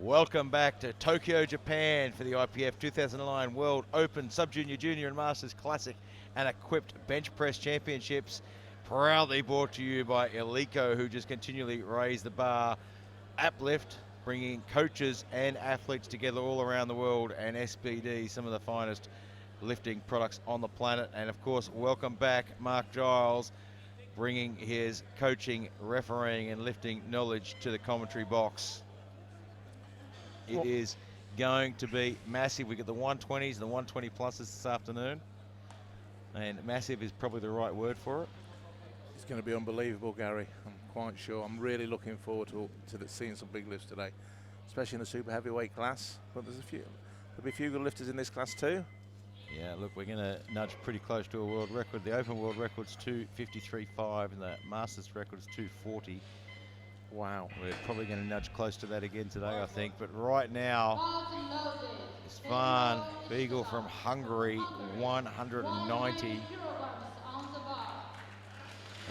Welcome back to Tokyo, Japan for the IPF 2009 World Open Sub-Junior, Junior and Masters Classic and Equipped Bench Press Championships. Proudly brought to you by Eleiko, who just continually raise the bar. Uplift, bringing coaches and athletes together all around the world, and SBD, some of the finest lifting products on the planet. And of course, welcome back Mark Giles, bringing his coaching, refereeing and lifting knowledge to the commentary box. It is going to be massive. We get the 120s and the 120 pluses this afternoon. And massive is probably the right word for it. It's going to be unbelievable, Gary. I'm quite sure. I'm really looking forward to seeing some big lifts today, especially in the super heavyweight class. But there'll be a few good lifters in this class too. Yeah, look, we're going to nudge pretty close to a world record. The Open world record's 2:53.5 and the Masters record is 2:40. Wow. We're probably going to nudge close to that again today, I think. But right now, Svan Bignell from Hungary, 190.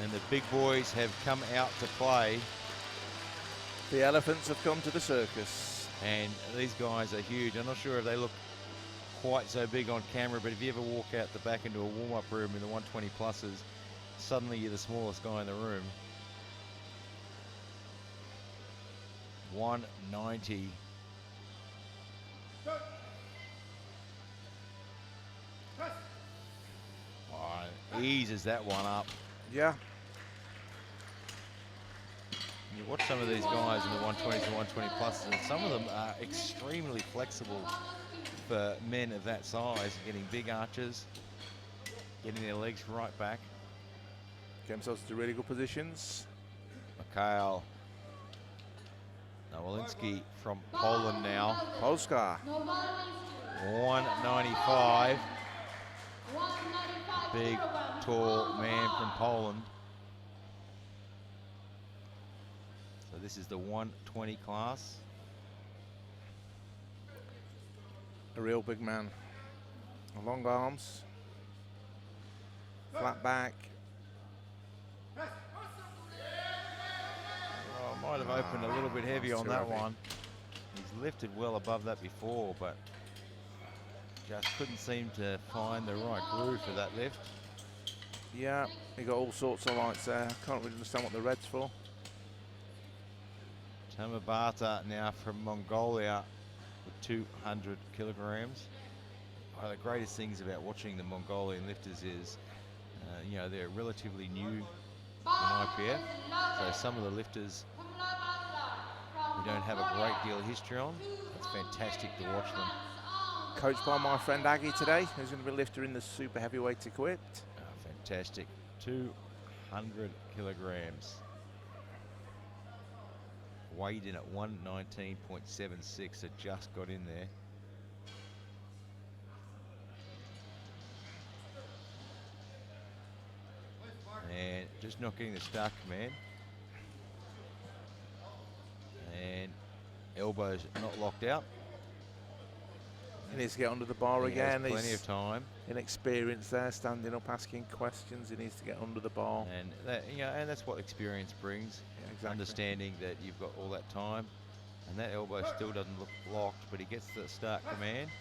And the big boys have come out to play. The elephants have come to the circus. And these guys are huge. I'm not sure if they look quite so big on camera, but if you ever walk out the back into a warm-up room in the 120 pluses, suddenly you're the smallest guy in the room. 190. Oh, eases that one up. Yeah. You watch some of these guys in the 120s and 120 pluses, and some of them are extremely flexible for men of that size, getting big arches, getting their legs right back. Get themselves to really good positions. Mikhail Nowalinski from Poland now. Polska. 195. Big, tall man from Poland. So this is the 120 class. A real big man. Long arms. Flat back. Might have opened a little bit heavy on that one. He's lifted well above that before, but just couldn't seem to find the right groove for that lift. Yeah, he got all sorts of lights there. Can't really understand what the red's for. Tamabata now from Mongolia with 200 kilograms. One of the greatest things about watching the Mongolian lifters is, you know, they're relatively new in IPF. So some of the lifters we don't have a great deal of history on. It's fantastic to watch them. Coached by my friend Aggie today, who's going to be a lifter in the super heavyweight equipped. Oh, fantastic. 200 kilograms. Weighed in at 119.76, so just got in there. And just not getting the start command. And elbows not locked out. He needs to get under the bar again. He has plenty of time. Inexperienced there, standing up, asking questions. He needs to get under the bar. And that, you know, and that's what experience brings. Yeah, exactly. Understanding that you've got all that time. And that elbow still doesn't look locked, but he gets the start command.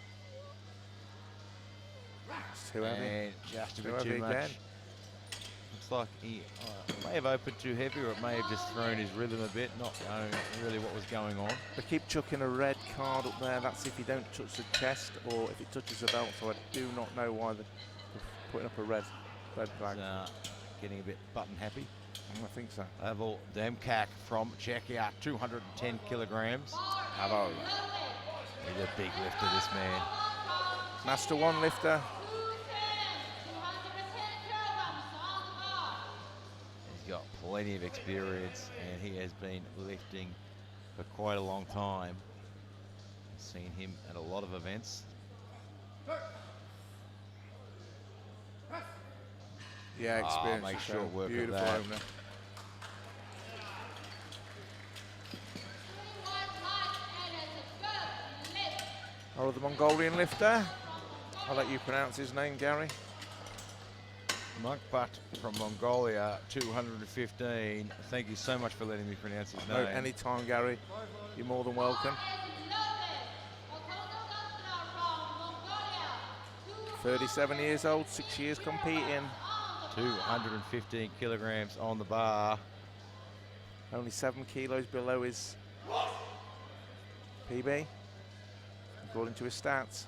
It's too heavy. And just a bit too much. Again. Looks like he may have opened too heavy, or it may have just thrown his rhythm a bit, not knowing really what was going on. They keep chucking a red card up there. That's if you don't touch the chest or if it touches the belt. So I do not know why they're putting up a red flag. Getting a bit button happy. I think so. Pavel Demkak from Czechia, 210 kilograms. Bravo. He's a big lifter, this man. Master one lifter. He's got plenty of experience and he has been lifting for quite a long time. I've seen him at a lot of events. Yeah, experience. Make short work Beautiful of that. opener. Oh, the Mongolian lifter. I'll let you pronounce his name, Gary. Monkpat from Mongolia, 215. Thank you so much for letting me pronounce his name. No, anytime, Gary. You're more than welcome. 37 years old, 6 years competing. 215 kilograms on the bar. Only 7 kilos below his PB, according to his stats.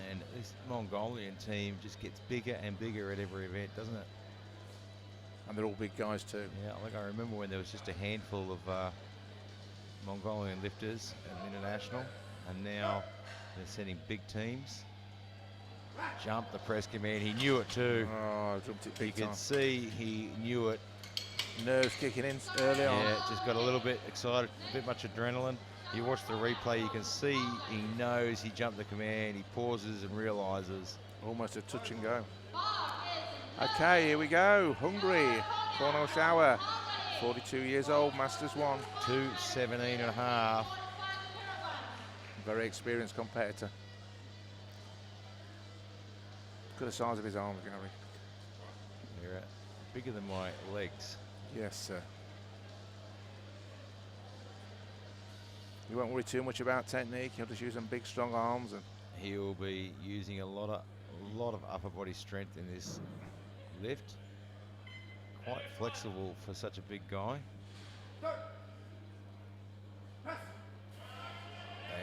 And this Mongolian team just gets bigger and bigger at every event, doesn't it? And they're all big guys too. Yeah, like I remember when there was just a handful of Mongolian lifters at International, and now they're sending big teams. Jumped the press command, he knew it too. Oh, jumped it big You time. could see he knew it. Nerves kicking in early on. Yeah, just got a little bit excited, a bit much adrenaline. You watch the replay, you can see he knows he jumped the command, he pauses and realises. Almost a touch and go. Okay, here we go. Hungary, Cornell Shower, 42 years old, Masters 1. 217 and a half. Very experienced competitor. Look at the size of his arms, Gary. They're bigger than my legs. Yes, sir. You won't worry too much about technique. He'll just use them big, strong arms, and He'll be using a lot of upper body strength in this lift. Quite flexible for such a big guy.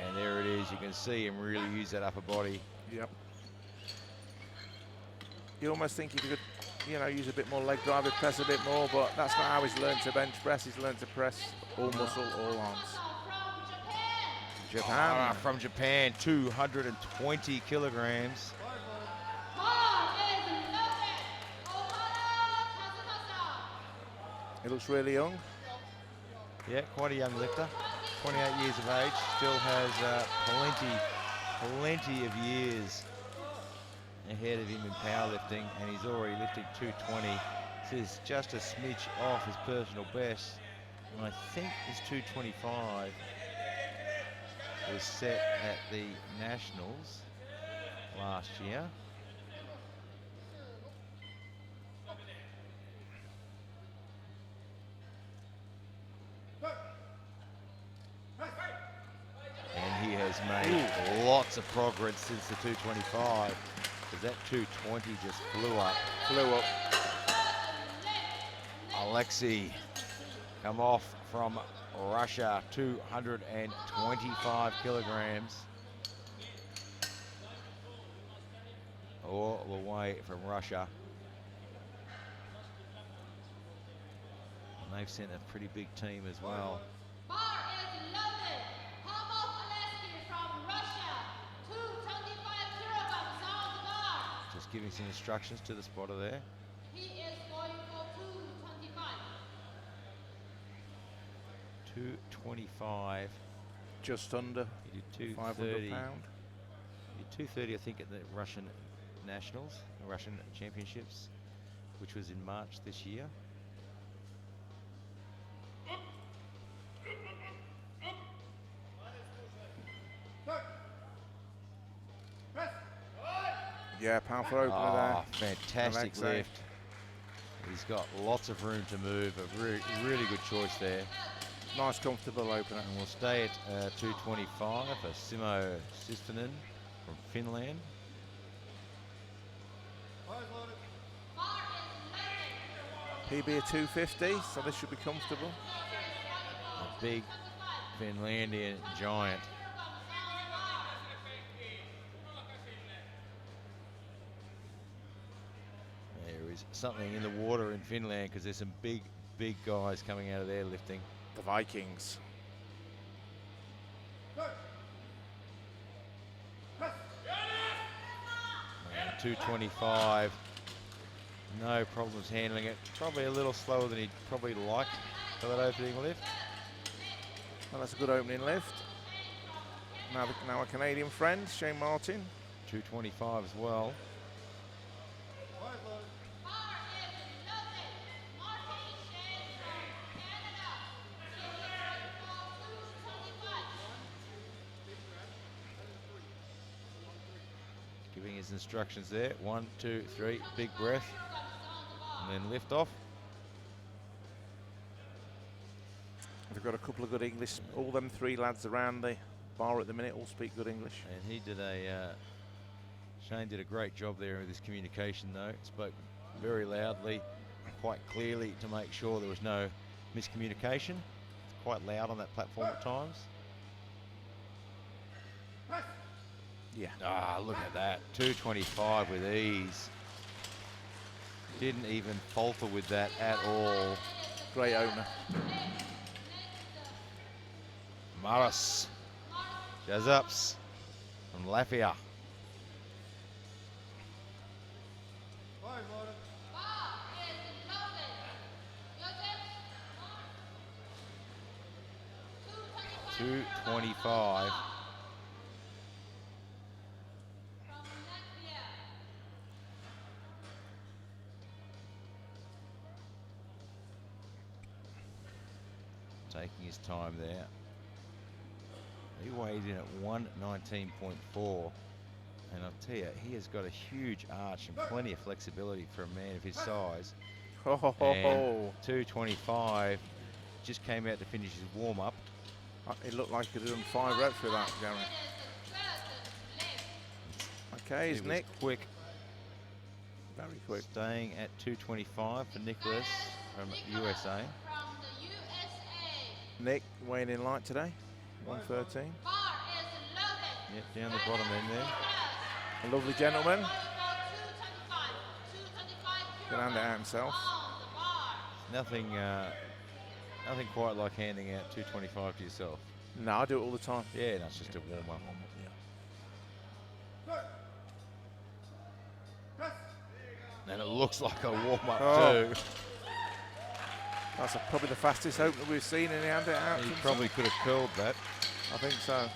And there it is. You can see him really use that upper body. yep. You almost think he could, you know, use a bit more leg drive, press a bit more, but that's not how he's learned to bench press. He's learned to press all muscle, all arms. Japan. From Japan, 220 kilograms. He looks really young. Yeah, quite a young lifter. 28 years of age, still has plenty of years ahead of him in powerlifting, and he's already lifting 220. This is just a smidge off his personal best, and I think his 225 was set at the Nationals last year. And he has made lots of progress since the 225, because that 220 just flew up. Alexei, come off from Russia, 225 kilograms. All the way from Russia. And they've sent a pretty big team as well. Just giving some instructions to the spotter there. He is going for 225. 225. Just under He did 500 230. pound. He did 230, I think, at the Russian Nationals, the Russian Championships, which was in March this year. Yeah, powerful opener Oh, there. fantastic Alexei. lift. He's got lots of room to move. A really good choice there. Nice, comfortable opener. And we'll stay at 225 for Simo Sistonen from Finland. PB of 250, so this should be comfortable. A big Finlandian giant. There is something in the water in Finland, because there's some big guys coming out of there lifting. The Vikings. And 225. No problems handling it. Probably a little slower than he'd probably like for that opening lift. Well, that's a good opening lift. Now a Canadian friend, Shane Martin. 225 as well. Giving his instructions there. 1, 2, 3, big breath. And then lift off. They've got a couple of good English. All them three lads around the bar at the minute all speak good English. And he did a Shane did a great job there with his communication, though. Spoke very loudly, quite clearly to make sure there was no miscommunication. It's quite loud on that platform at times. Yeah. Ah, look at that. 225 with ease. Didn't even falter with that at all. Great opener. Maris. Jazups from Latvia. .225. Taking his time there. He weighed in at 119.4, and I'll tell you, he has got a huge arch and plenty of flexibility for a man of his size. And 225 just came out to finish his warm-up. It looked like he did 5 reps with that, Gary. Okay, is Nick quick? Very quick. Staying at 225 for Nicholas from USA. Nick weighing in light today, 113. Yep, down the bottom end there. A lovely gentleman. Can hand it out himself. Nothing, nothing quite like handing out 225 to yourself. No, I do it all the time. Yeah, that's just a warm-up. And it looks like a warm-up too. That's probably the fastest opener we've seen in the hand it out. He probably could have curled that. I think so.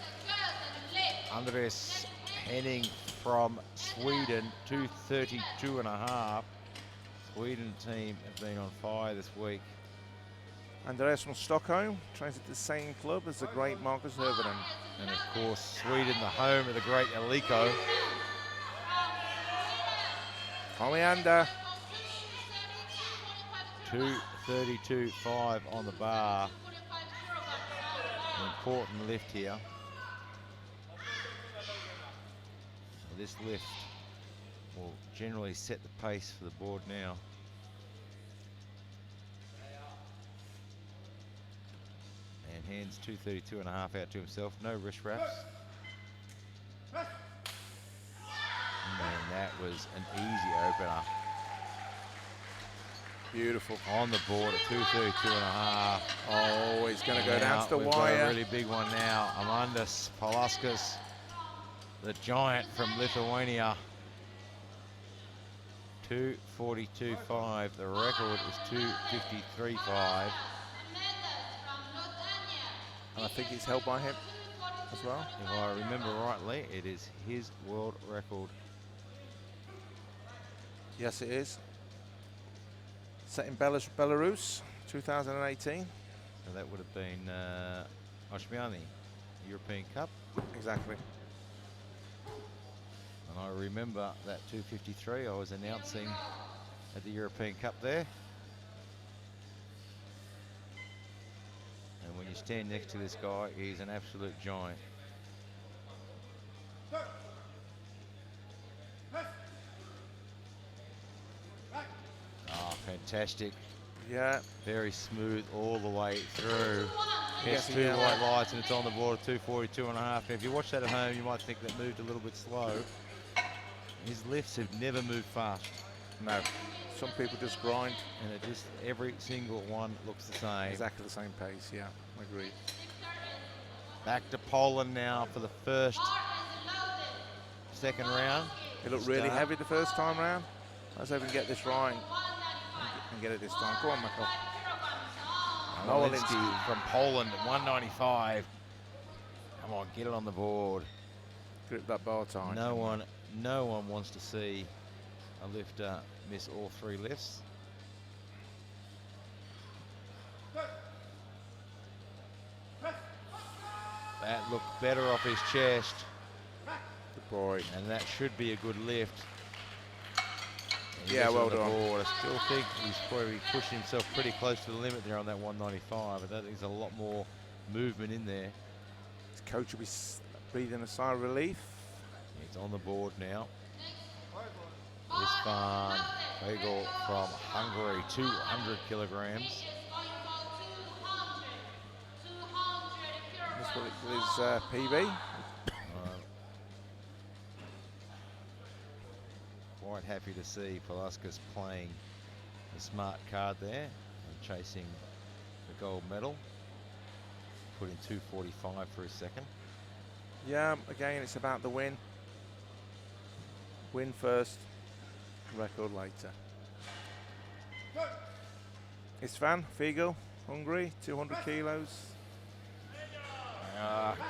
Andres Henning from Sweden, 232.5. Sweden team have been on fire this week. Andreas from Stockholm trains at the same club as the great Marcus Hervinen. And of course, Sweden, the home of the great Eliko. Oleander. 232.5 on the bar. An important lift here. So this lift will generally set the pace for the board now. And hands 232.5 out to himself. No wrist wraps. And that was an easy opener. Beautiful. On the board at 232.5. Oh, he's going to go down to the we've wire. got a really big one now. Amandas Palaskas, the giant from Lithuania. 242.5. The record is 253.5. And I think it's held by him as well. If I remember rightly, it is his world record. Yes, it is. Set in Belarus, 2018. So that would have been Oshmiani, European Cup. Exactly. And I remember that 253 I was announcing at the European Cup there. And when you stand next to this guy, he's an absolute giant. Oh, fantastic. Yeah. Very smooth all the way through. Gets Yes, two yeah. white lights and it's on the board at 242.5. Now, if you watch that at home, you might think that moved a little bit slow. His lifts have never moved fast. No. Some people just grind. And it just, every single one looks the same. Exactly the same pace, yeah. I agree. Back to Poland now for the second round. It looked really heavy the first time round. Let's hope we can get this right and get it this time. Go on, Michael. Nowinski from Poland at 195. Come on, get it on the board. Grip that bar tight. No one wants to see a lifter miss all 3 lifts. That looked better off his chest. Good boy. And that should be a good lift. Yeah, well on the done. board. I still think he's probably pushing himself pretty close to the limit there on that 195. I don't think there's a lot more movement in there. His coach will be breathing a sigh of relief. It's on the board now. Istvan Bignell from Hungary, 200 kilograms. He is going for 200 That's what kilograms. his PB. Quite happy to see Laskowski playing a smart card there and chasing the gold medal. Put in 2:45 for his second. Yeah, again, it's about the win. Win first, record later. Istvan Bignell, Hungary, 200 kilos.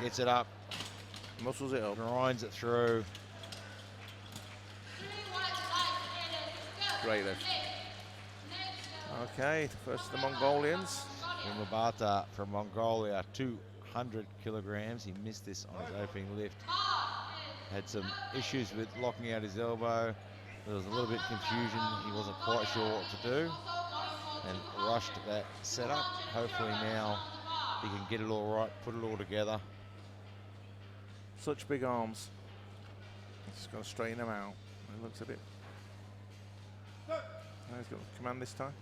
Gets it up, Muscles it up. grinds it through. Great lift. Okay, first of the Mongolians. Umabata from Mongolia, 200 kilograms. He missed this on his opening lift. Had some issues with locking out his elbow. There was a little bit of confusion. He wasn't quite sure what to do and rushed that setup. Hopefully now he can get it all right, put it all together. Such big arms. Just got to straighten them out. It looks a bit. He's got command this time.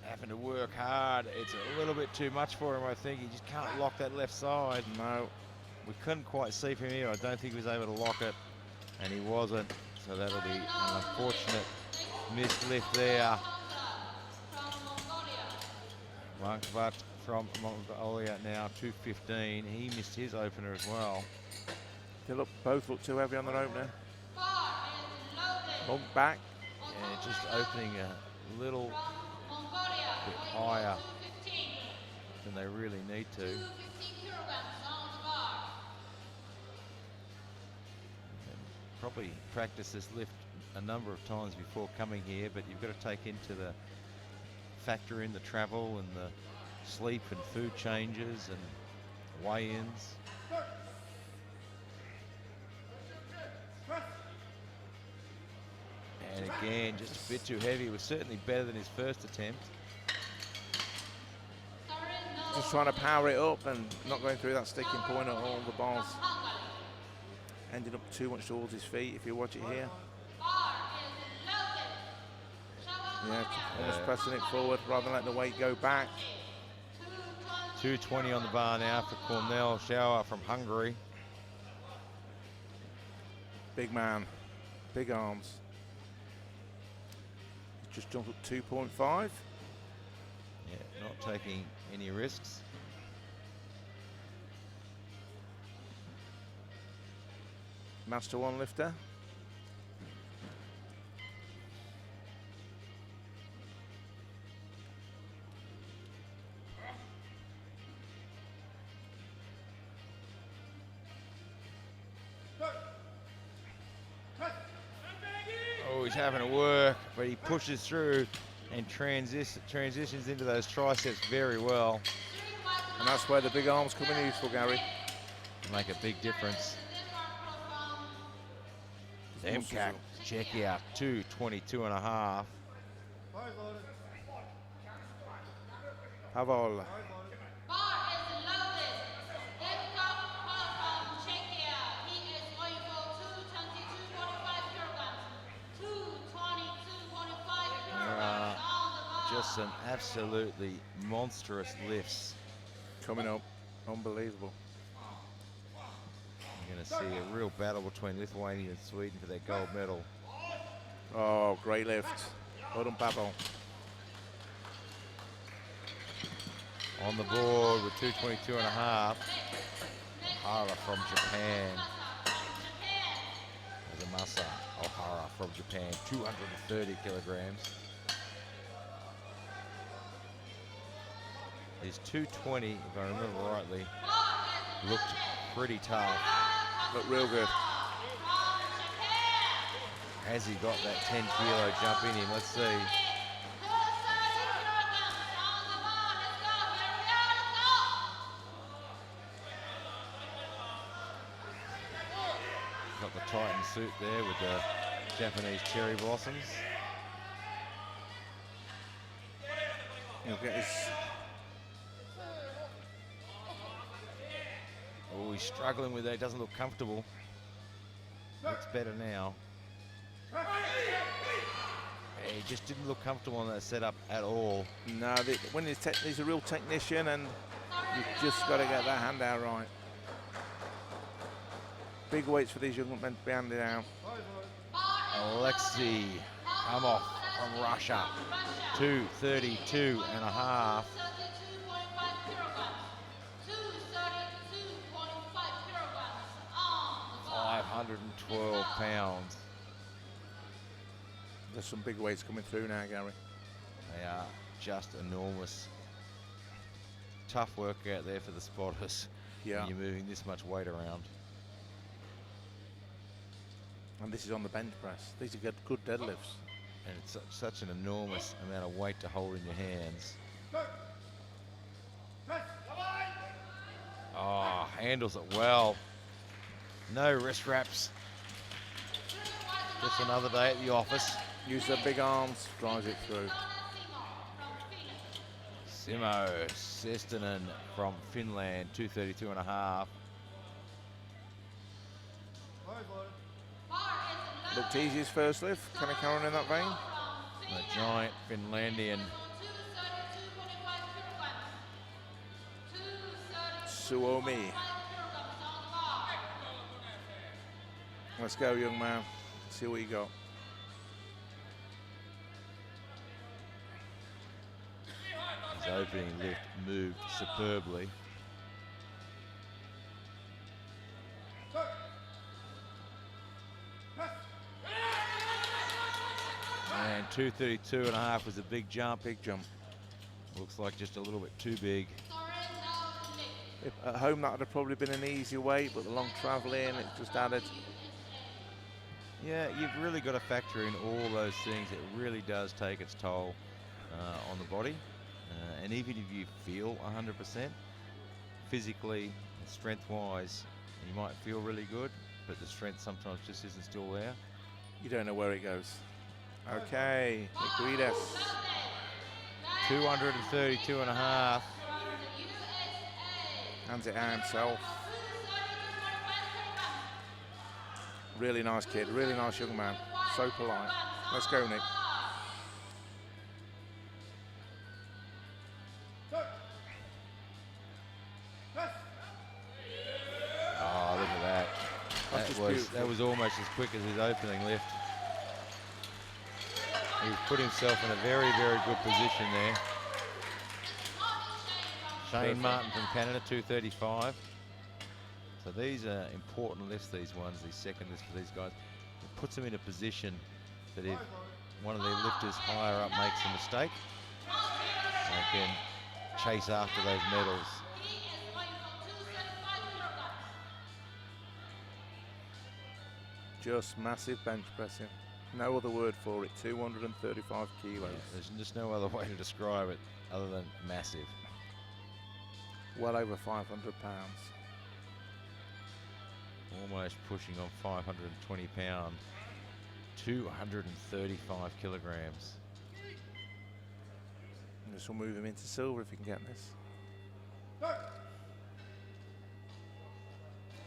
Having to work hard. It's a little bit too much for him, I think. He just can't lock that left side. No. We couldn't quite see from here. I don't think he was able to lock it, and he wasn't. So that'll be an unfortunate missed lift there. Mankvat from Mongolia now 215. He missed his opener as well. They both look too heavy on their opener. Bump back. Yeah, just opening a little bit higher than they really need to. Probably practice this lift a number of times before coming here, but you've got to take into the factor in the travel and the sleep and food changes and weigh-ins. And again, just a bit too heavy. It was certainly better than his first attempt. Just trying to power it up and not going through that sticking point at all. The ball's ended up too much towards his feet if you watch it here. Yeah, almost pressing it forward rather than letting the weight go back. 220 on the bar now for Cornell Shower from Hungary. Big man, big arms. Just jumped up 2.5. Yeah, not taking any risks. Master one lifter. Oh, he's having to work, but he pushes through and transitions into those triceps very well. And that's where the big arms come in useful, Gary. Make a big difference. MCAC, check out 222.5. Pavel. Just some absolutely monstrous lifts. Coming up, unbelievable. You're going to see a real battle between Lithuania and Sweden for their gold medal. Oh, great lift. Well done, Pavel. On the board with 222.5. Ohara from Japan. Azumasa Ohara from Japan, 230 kilograms. His 220, if I remember rightly, looked pretty tough. Looked real good. Has he got that 10 kilo jump in him? Let's see. Got the Titan suit there with the Japanese cherry blossoms. He'll get his... Oh, he's struggling with that. He doesn't look comfortable. Looks better now. He just didn't look comfortable on that setup at all. No, when he's a real technician, and you've just got to get that hand out right. Big weights for these young men to be handed down. Alexei Kamov from Russia, 232 and a half. 512 pounds. There's some big weights coming through now, Gary. They are just enormous. Tough work out there for the spotters. Yeah. When you're moving this much weight around. And this is on the bench press. These are good deadlifts. And it's such an enormous amount of weight to hold in your hands. Oh, handles it well. No wrist wraps. Just another day at the office. Use the big arms, drives it through. Simo Sestinen from Finland, 232 and a half. Looked easy his first lift. Can he carry on in that vein? The giant Finlandian. Suomi. Let's go, young man. See what you got. His opening lift moved superbly. And 232 and a half was a big jump. Big jump. Looks like just a little bit too big. If at home that would have probably been an easy weight, but the long travelling, it just added. Yeah, you've really got to factor in all those things. It really does take its toll on the body. And even if you feel 100%, physically and strength-wise, you might feel really good, but the strength sometimes just isn't still there. You don't know where it goes. Okay, Iguides. 232 and a half. Hands it out himself. Really nice kid, really nice young man. So polite. Let's go, Nick. Oh, look at that. That was almost as quick as his opening lift. He's put himself in a very, very good position there. Shane Martin from Canada, 235. So these are important lifts, these ones, these second lifts for these guys. It puts them in a position that if one of their lifters higher up makes a mistake, they can chase after those medals. Just massive bench pressing. No other word for it, 235 kilos. There's just no other way to describe it other than massive. Well over 500 pounds. Almost pushing on 520 pounds, 235 kilograms. And this will move him into silver if he can get this.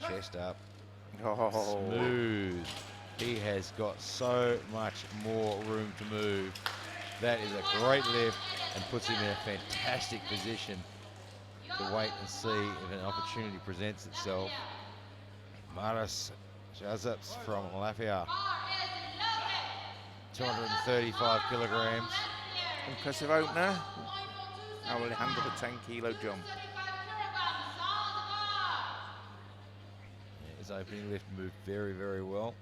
Chest up. Oh. Smooth. He has got so much more room to move. That is a great lift and puts him in a fantastic position to wait and see if an opportunity presents itself. Maris Jazaps from Latvia, 235 kilograms. Impressive opener. Now will he handle the 10 kilo jump? Yeah, his opening lift moved very, very well.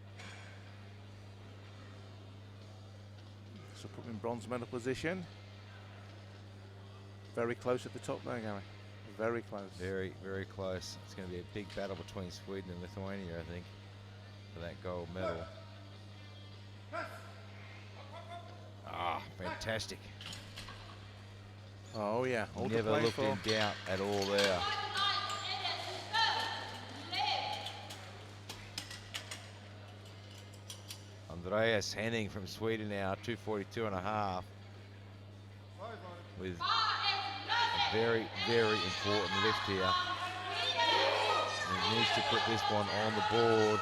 So put him in bronze medal position. Very close at the top there, Gary. Very close. Very, very close. It's going to be a big battle between Sweden and Lithuania, I think, for that gold medal. Ah, fantastic. Oh yeah, all to Never play looked for. in doubt at all there. Andreas Henning from Sweden now, 242 and a half. With a very, very important lift here. He needs to put this one on the board.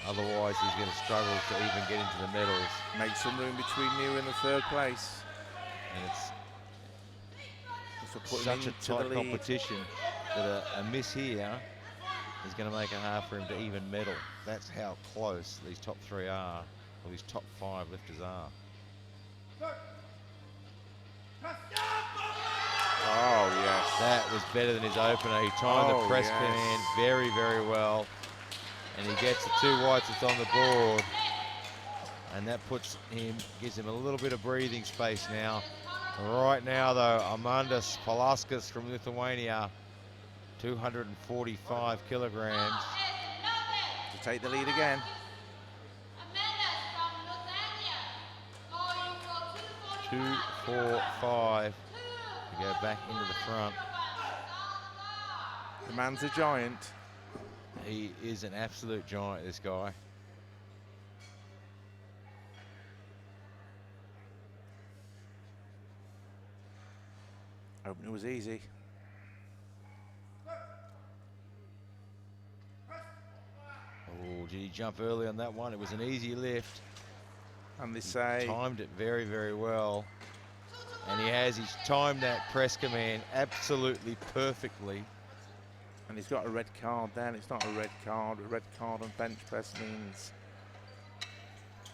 Otherwise, he's going to struggle to even get into the medals. Make some room between you and the third place. And it's Just to put him such a into the tight lead. competition that a miss here is going to make it hard for him to even medal. That's how close these top 3 are, or these top 5 lifters are. Oh, yes. That was better than his opener. He timed the press yes. command very, very well. And he gets the 2 whites that's on the board. And that gives him a little bit of breathing space now. Right now, though, Amandas Laskowski from Lithuania, 245 kilograms. To take the lead again. 245 to go back into the front. The man's a giant. He is an absolute giant, this guy. Opener was easy. Oh, did he jump early on that one? It was an easy lift. And they say... Timed it very, very well. And he's timed that press command absolutely perfectly. And he's got a red card then. It's not a red card. A red card on bench press means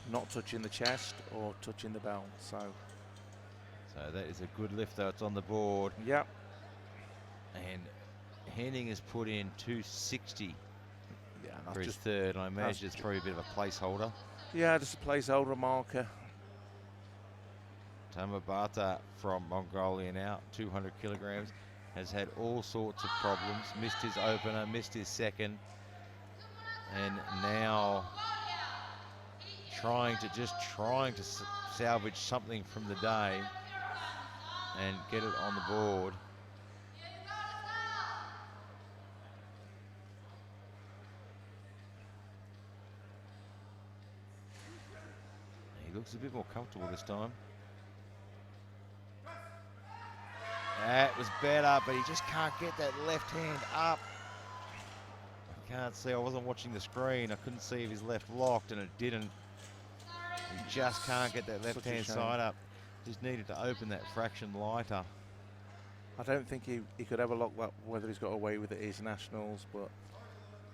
not touching the chest or touching the belt. So that is a good lift, though. It's on the board. Yep. And Henning has put in 260 Yeah, for his third. I imagine it's probably a bit of a placeholder. Yeah, just a placeholder marker. Tamabata from Mongolia now, 200 kilograms, has had all sorts of problems. Missed his opener, missed his second, and now trying to salvage something from the day and get it on the board. He looks a bit more comfortable this time. That was better, but he just can't get that left hand up. I can't see, I wasn't watching the screen. I couldn't see if his left locked, and it didn't. He just can't get that left hand side up. Just needed to open that fraction lighter. I don't think he could ever lock that, whether he's got away with it at his nationals, but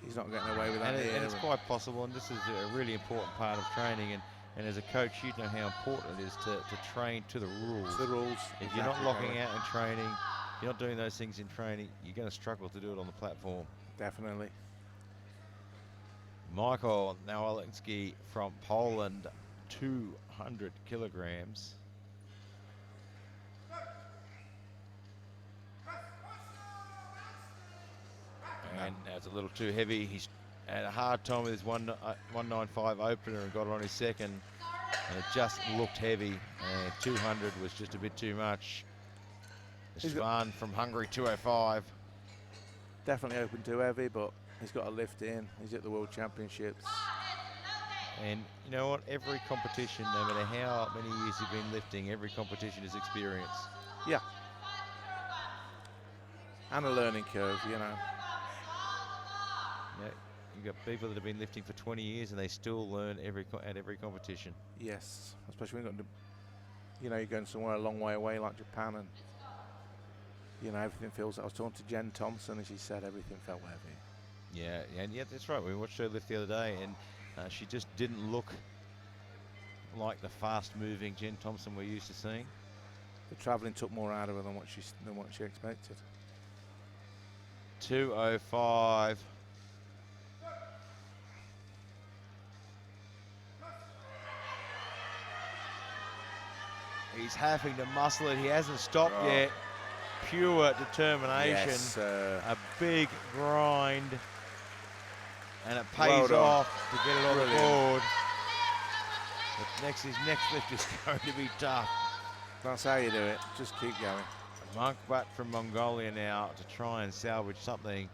he's not getting away with that here. And it's quite possible, and this is a really important part of training. And as a coach, you know how important it is to train to the rules. To the rules. If you're not locking out in training, you're not doing those things in training, you're going to struggle to do it on the platform. Definitely. Michael Laskowski from Poland, 200 kilograms. And that's a little too heavy. He's had a hard time with his 195 opener and got it on his second. And it just looked heavy. And 200 was just a bit too much. Svan from Hungary, 205. Definitely open too heavy, but he's got a lift in. He's at the World Championships. And you know what? Every competition, no matter how many years you've been lifting, every competition is experience. Yeah. And a learning curve, you know. Yeah, you've got people that have been lifting for 20 years and they still learn at every competition. Yes, especially when you've got, you know, you're going somewhere a long way away like Japan, and you know everything feels. I was talking to Jen Thompson and she said everything felt heavy. Yeah, and yeah, that's right. We watched her lift the other day, and she just didn't look like the fast-moving Jen Thompson we're used to seeing. The travelling took more out of her than what she expected. 205. He's having to muscle it. He hasn't stopped yet. Pure determination. Yes, a big grind. And it pays off to get it on the board. But his next lift is going to be tough. That's how you do it. Just keep going. Monkbat from Mongolia now to try and salvage something.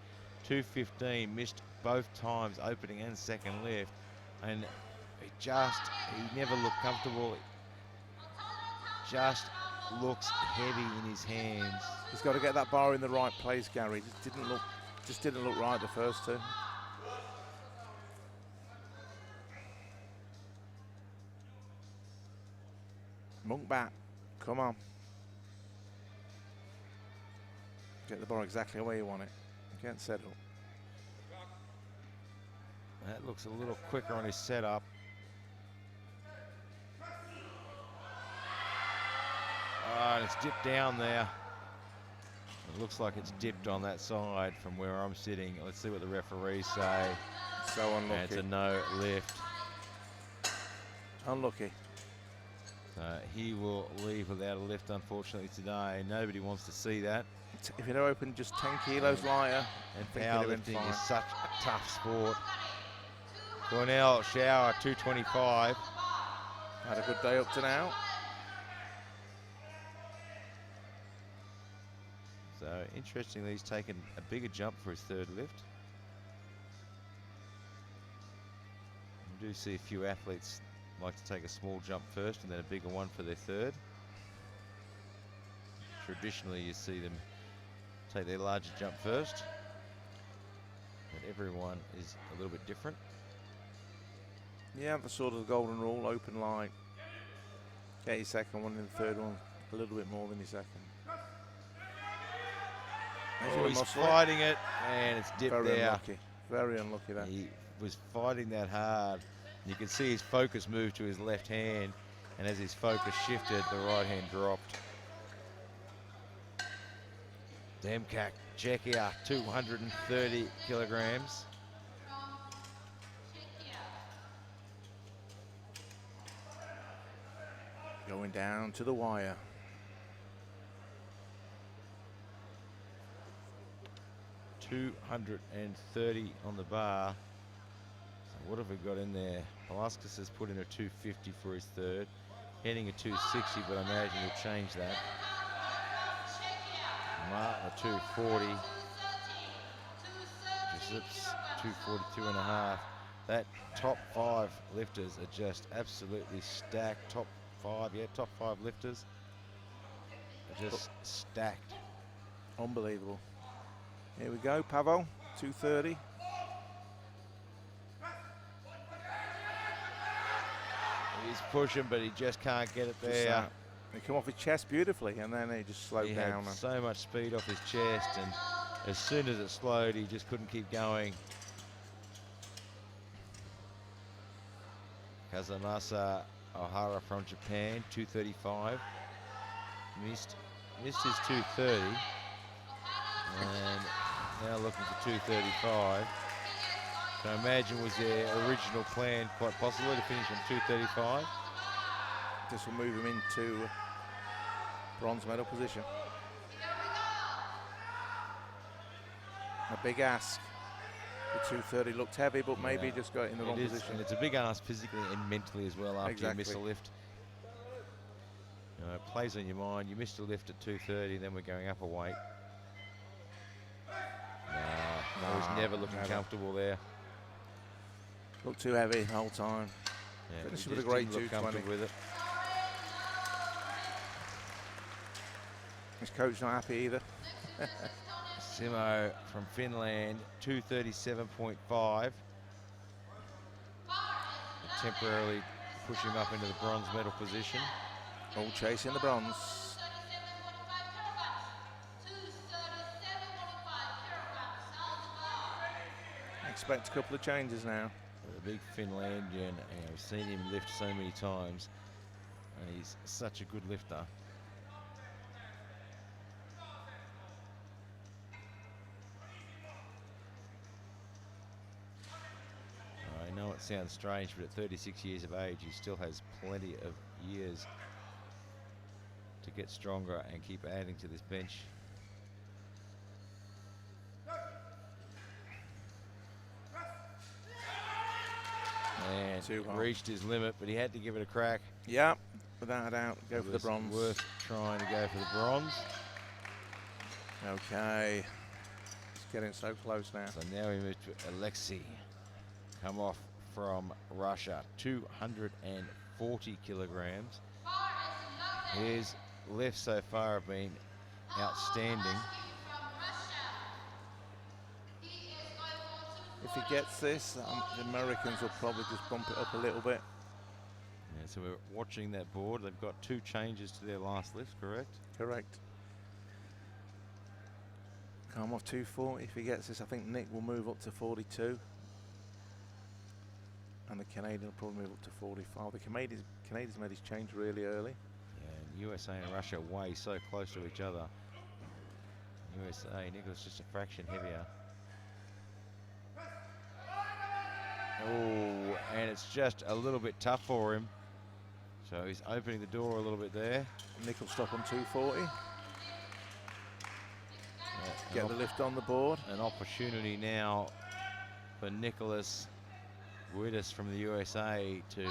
215, missed both times, opening and second lift. And he never looked comfortable. Just looks heavy in his hands. He's got to get that bar in the right place, Gary. Just didn't look right the first two. Monk back. Come on. Get the bar exactly where you want it. Get settled. That looks a little quicker on his setup. And it's dipped down there. It looks like it's dipped on that side from where I'm sitting. Let's see what the referees say. So unlucky. And it's a no lift. Unlucky. He will leave without a lift, unfortunately, today. Nobody wants to see that. If it opened just 10 kilos lighter, And think it'd have been powerlifting is fine. such a tough sport. Cornell Shower, 225. Had a good day up to now. So, interestingly, he's taken a bigger jump for his third lift. We do see a few athletes like to take a small jump first and then a bigger one for their third. Traditionally, you see them take their larger jump first. But everyone is a little bit different. Yeah, the sort of golden rule, open light. Get your second one and the third one a little bit more than your second. Oh, he's fighting it, and it's dipped Very there. unlucky. Very unlucky that. He was fighting that hard. You can see his focus move to his left hand, and as his focus shifted, the right hand dropped. Demkak, Czechia, 230 kilograms. Going down to the wire. $230 on the bar. So what have we got in there? Laskowski has put in a 250 for his third. Heading a 260, but I imagine he'll change that. Martin a 240. Giuseppe's 242 and a half. That top five lifters are just absolutely stacked. Top five lifters are just stacked. Unbelievable. Here we go, Pavel, 230. He's pushing, but he just can't get it Just there. that. They come off his chest beautifully, and then he just slowed He down. had so much speed off his chest, and as soon as it slowed, he just couldn't keep going. Kazamasa Ohara from Japan, 235. Missed his 230, and now looking for 235. So I imagine was their original plan quite possibly to finish on 235. This will move him into bronze medal position. A big ask. The 230 looked heavy, but maybe Yeah. just got in the wrong It is, position. and it's a big ask physically and mentally as well after you miss a Exactly. lift. You know, it plays on your mind. You missed a lift at 230, then we're going up a weight. I was never looking never. comfortable there. Looked too heavy the whole time. Yeah, Finished he with a just great didn't look 220. comfortable with it. His coach not happy either. Simo from Finland, 237.5. Temporarily push him up into the bronze medal position. All chasing the bronze. Expect a couple of changes now. The big Finlandian, I've seen him lift so many times, and he's such a good lifter. I know it sounds strange, but at 36 years of age, he still has plenty of years to get stronger and keep adding to this bench. And Too high. reached his limit, but he had to give it a crack. Yeah, without a doubt, go It for the was bronze. worth trying to go for the bronze. Okay. It's getting so close now. So now we move to Alexei. Come off from Russia, 240 kilograms. His lifts so far have been outstanding. If he gets this, the Americans will probably just bump it up a little bit. And so we're watching that board. They've got 2 changes to their last lift, correct? Correct. Come off 240. If he gets this, I think Nick will move up to 42. And the Canadian will probably move up to 45. The Canadians made his change really early. Yeah, and USA and Russia way so close to each other. USA, Nicholas just a fraction heavier. Oh, and it's just a little bit tough for him. So he's opening the door a little bit there. Nick will stop on 240. Get the lift on the board. An opportunity now for Nicholas Wittes from the USA to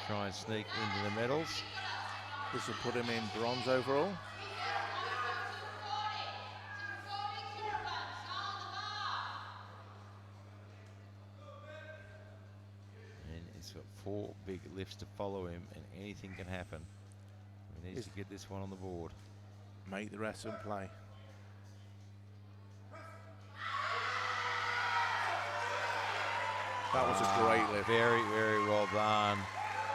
try and sneak into the medals. This will put him in bronze overall. And he's got 4 big lifts to follow him, and anything can happen. He needs to get this one on the board. Make the rest of them play. That was a great lift. Very, very well done.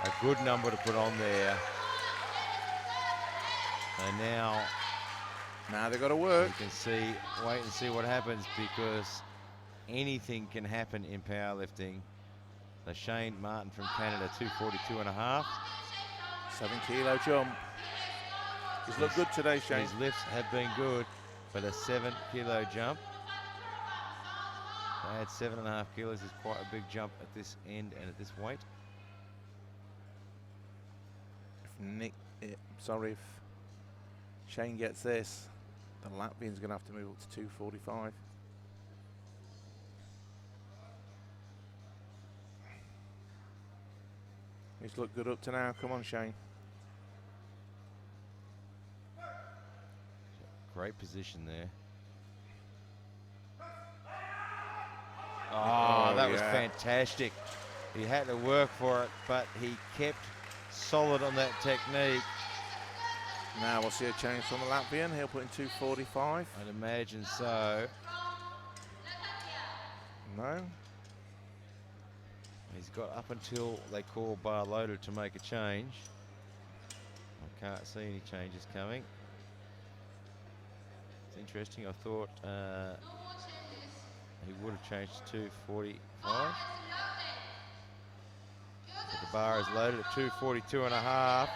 A good number to put on there. So now They've got to work. you can see, wait and see what happens, because anything can happen in powerlifting. So Shane Martin from Canada, 242.5. 7 kilo jump. He's looked good today, Shane. His lifts have been good, but a 7 kilo jump. To add 7.5 kilos is quite a big jump at this end and at this weight. If Shane gets this, the Latvian's going to have to move up to 245. He's looked good up to now. Come on, Shane. Great position there. Oh, that was fantastic. He had to work for it, but he kept solid on that technique. Now we'll see a change from the Latvian. He'll put in 245. I'd imagine so. No. He's got up until they call bar loaded to make a change. I can't see any changes coming. It's interesting. I thought he would have changed to 245. But the bar is loaded at 242.5.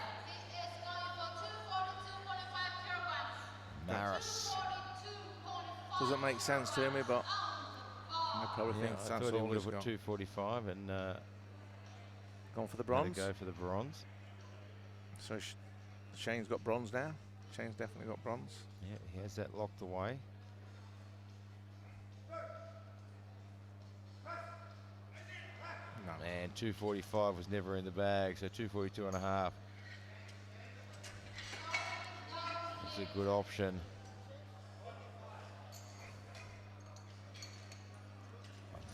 Maris. Doesn't make sense to me, but I probably think I that's thought he all would he's have put got. 245 and Gone for the had bronze. to go for the bronze. So Shane's got bronze now. Shane's definitely got bronze. Yeah, he has that locked away. No. Man, 245 was never in the bag, so 242.5 is a good option.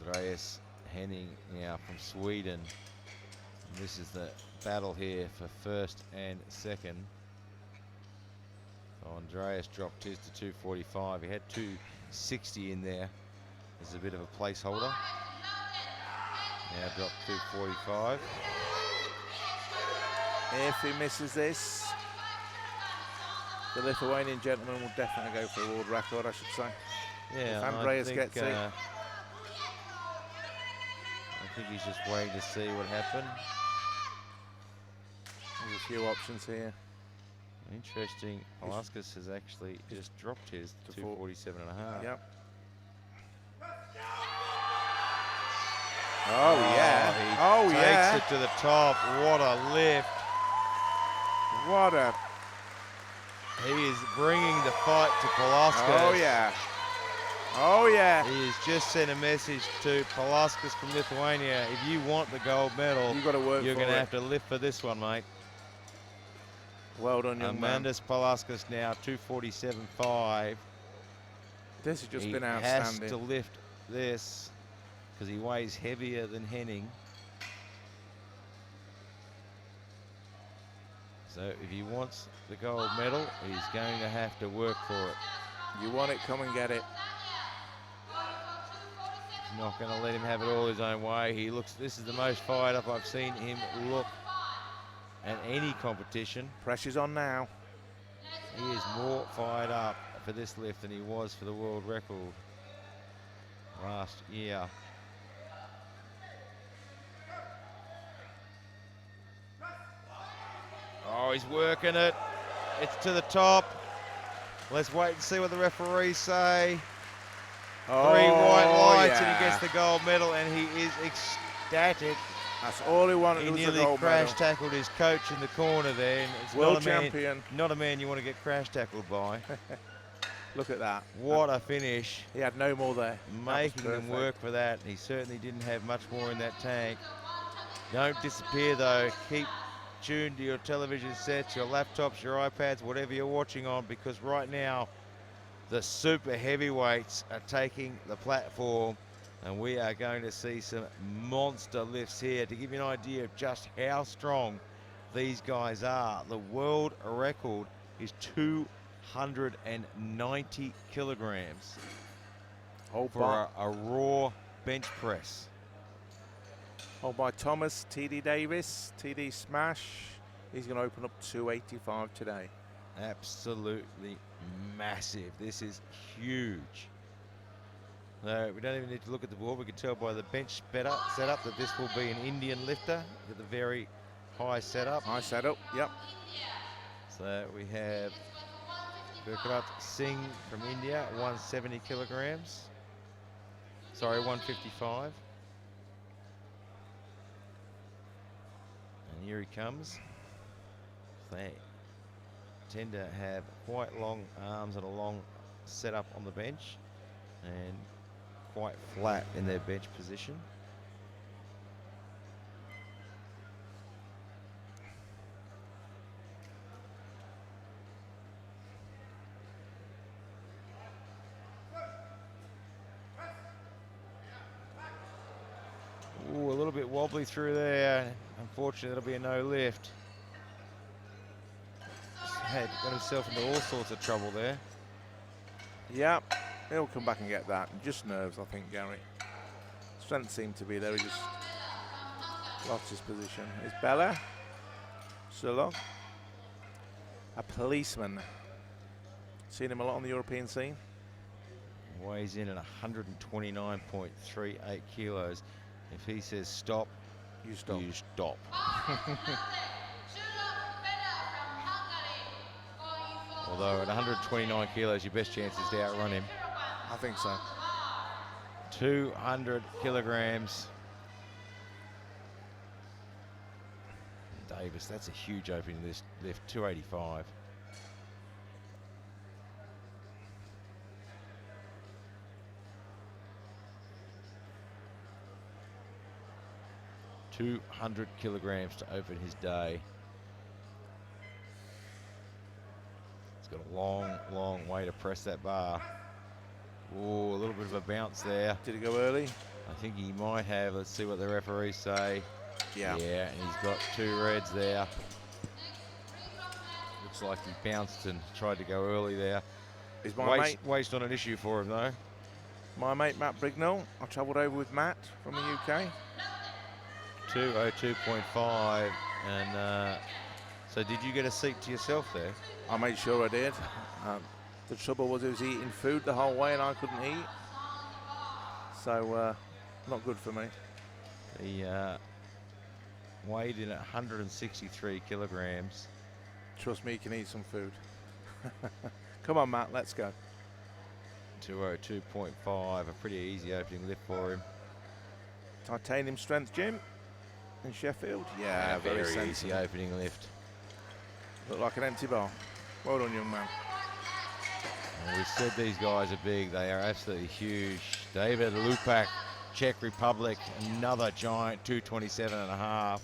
Andreas Henning now from Sweden. And this is the battle here for first and second. So Andreas dropped his to 245. He had 260 in there as a bit of a placeholder. Now dropped 245. If he misses this, the Lithuanian gentleman will definitely go for a world record, I should say. Yeah, If and Andreas gets it. I think he's just waiting to see what happened. There's a few options here. Interesting. Laskowski has actually just dropped his to 247.5. Yep. Oh yeah. He takes it to the top. What a lift. What a. He is bringing the fight to Laskowski. Oh yeah. Oh yeah. He has just sent a message to Laskowski from Lithuania. If you want the gold medal, You've got to work you're for going to it. have to lift for this one, mate. Well done, young man. Amandus Laskowski now 247.5. This has just He been has outstanding. to lift this because he weighs heavier than Henning. So if he wants the gold medal, he's going to have to work for it. You want it, come and get it. He's not going to let him have it all his own way. He looks, this is the most fired up I've seen him look and any competition. Pressure's on now. He is more fired up for this lift than he was for the world record last year. Oh, he's working it. It's to the top. Let's wait and see what the referees say. Oh, 3 white lights and yeah. he gets the gold medal, and he is ecstatic. That's all he wanted He was the nearly gold crash medal. tackled his coach in the corner there. And it's World not a man, champion. not a man you want to get crash tackled by. Look at that. What a finish. He had no more there. Making them work for that. He certainly didn't have much more in that tank. Don't disappear though. Keep tuned to your television sets, your laptops, your iPads, whatever you're watching on, because right now the super heavyweights are taking the platform, and we are going to see some monster lifts here. To give you an idea of just how strong these guys are, the world record is 290 kilograms for a raw bench press. Hold by Thomas, TD Davis, TD Smash. He's going to open up 285 today. Absolutely massive. This is huge. No, we don't even need to look at the board. We can tell by the bench setup that this will be an Indian lifter with a very high setup. High setup, yep. So we have Gurkrat Singh from India, 170 kilograms. Sorry, 155. And here he comes. They tend to have quite long arms and a long setup on the bench, and quite flat in their bench position. Ooh, a little bit wobbly through there. Unfortunately, that'll be a no lift. Got himself into all sorts of trouble there. Yep, he'll come back and get that. Just nerves, I think, Gary. Strength seemed to be there. He just lost his position. It's Bella. Sulog. A policeman. Seen him a lot on the European scene. Weighs in at 129.38 kilos. If he says stop, You stop. you stop. Although at 129 kilos, your best chance is to outrun him. I think so. 200 kilograms. Davis, that's a huge opening this lift, 285. $200 kilograms to open his day. He's got a long, long way to press that bar. Oh, a little bit of a bounce there. Did he go early? I think he might have. Let's see what the referees say. Yeah. Yeah, and he's got 2 reds there. Looks like he bounced and tried to go early there. Is my Waist not an issue for him though. my mate Matt Bignell. I travelled over with Matt from the UK. 202.5, and so did you get a seat to yourself there? I made sure I did. The trouble was he was eating food the whole way and I couldn't eat. So not good for me. He weighed in at 163 kilograms. Trust me, you can eat some food. Come on, Matt, let's go. 202.5, a pretty easy opening lift for him. Titanium strength gym in Sheffield. Yeah, very easy sensible. opening lift. Look like an empty bar. Well done, young man. And we said these guys are big. They are absolutely huge. David Lupak, Czech Republic, another giant, 227 and a half.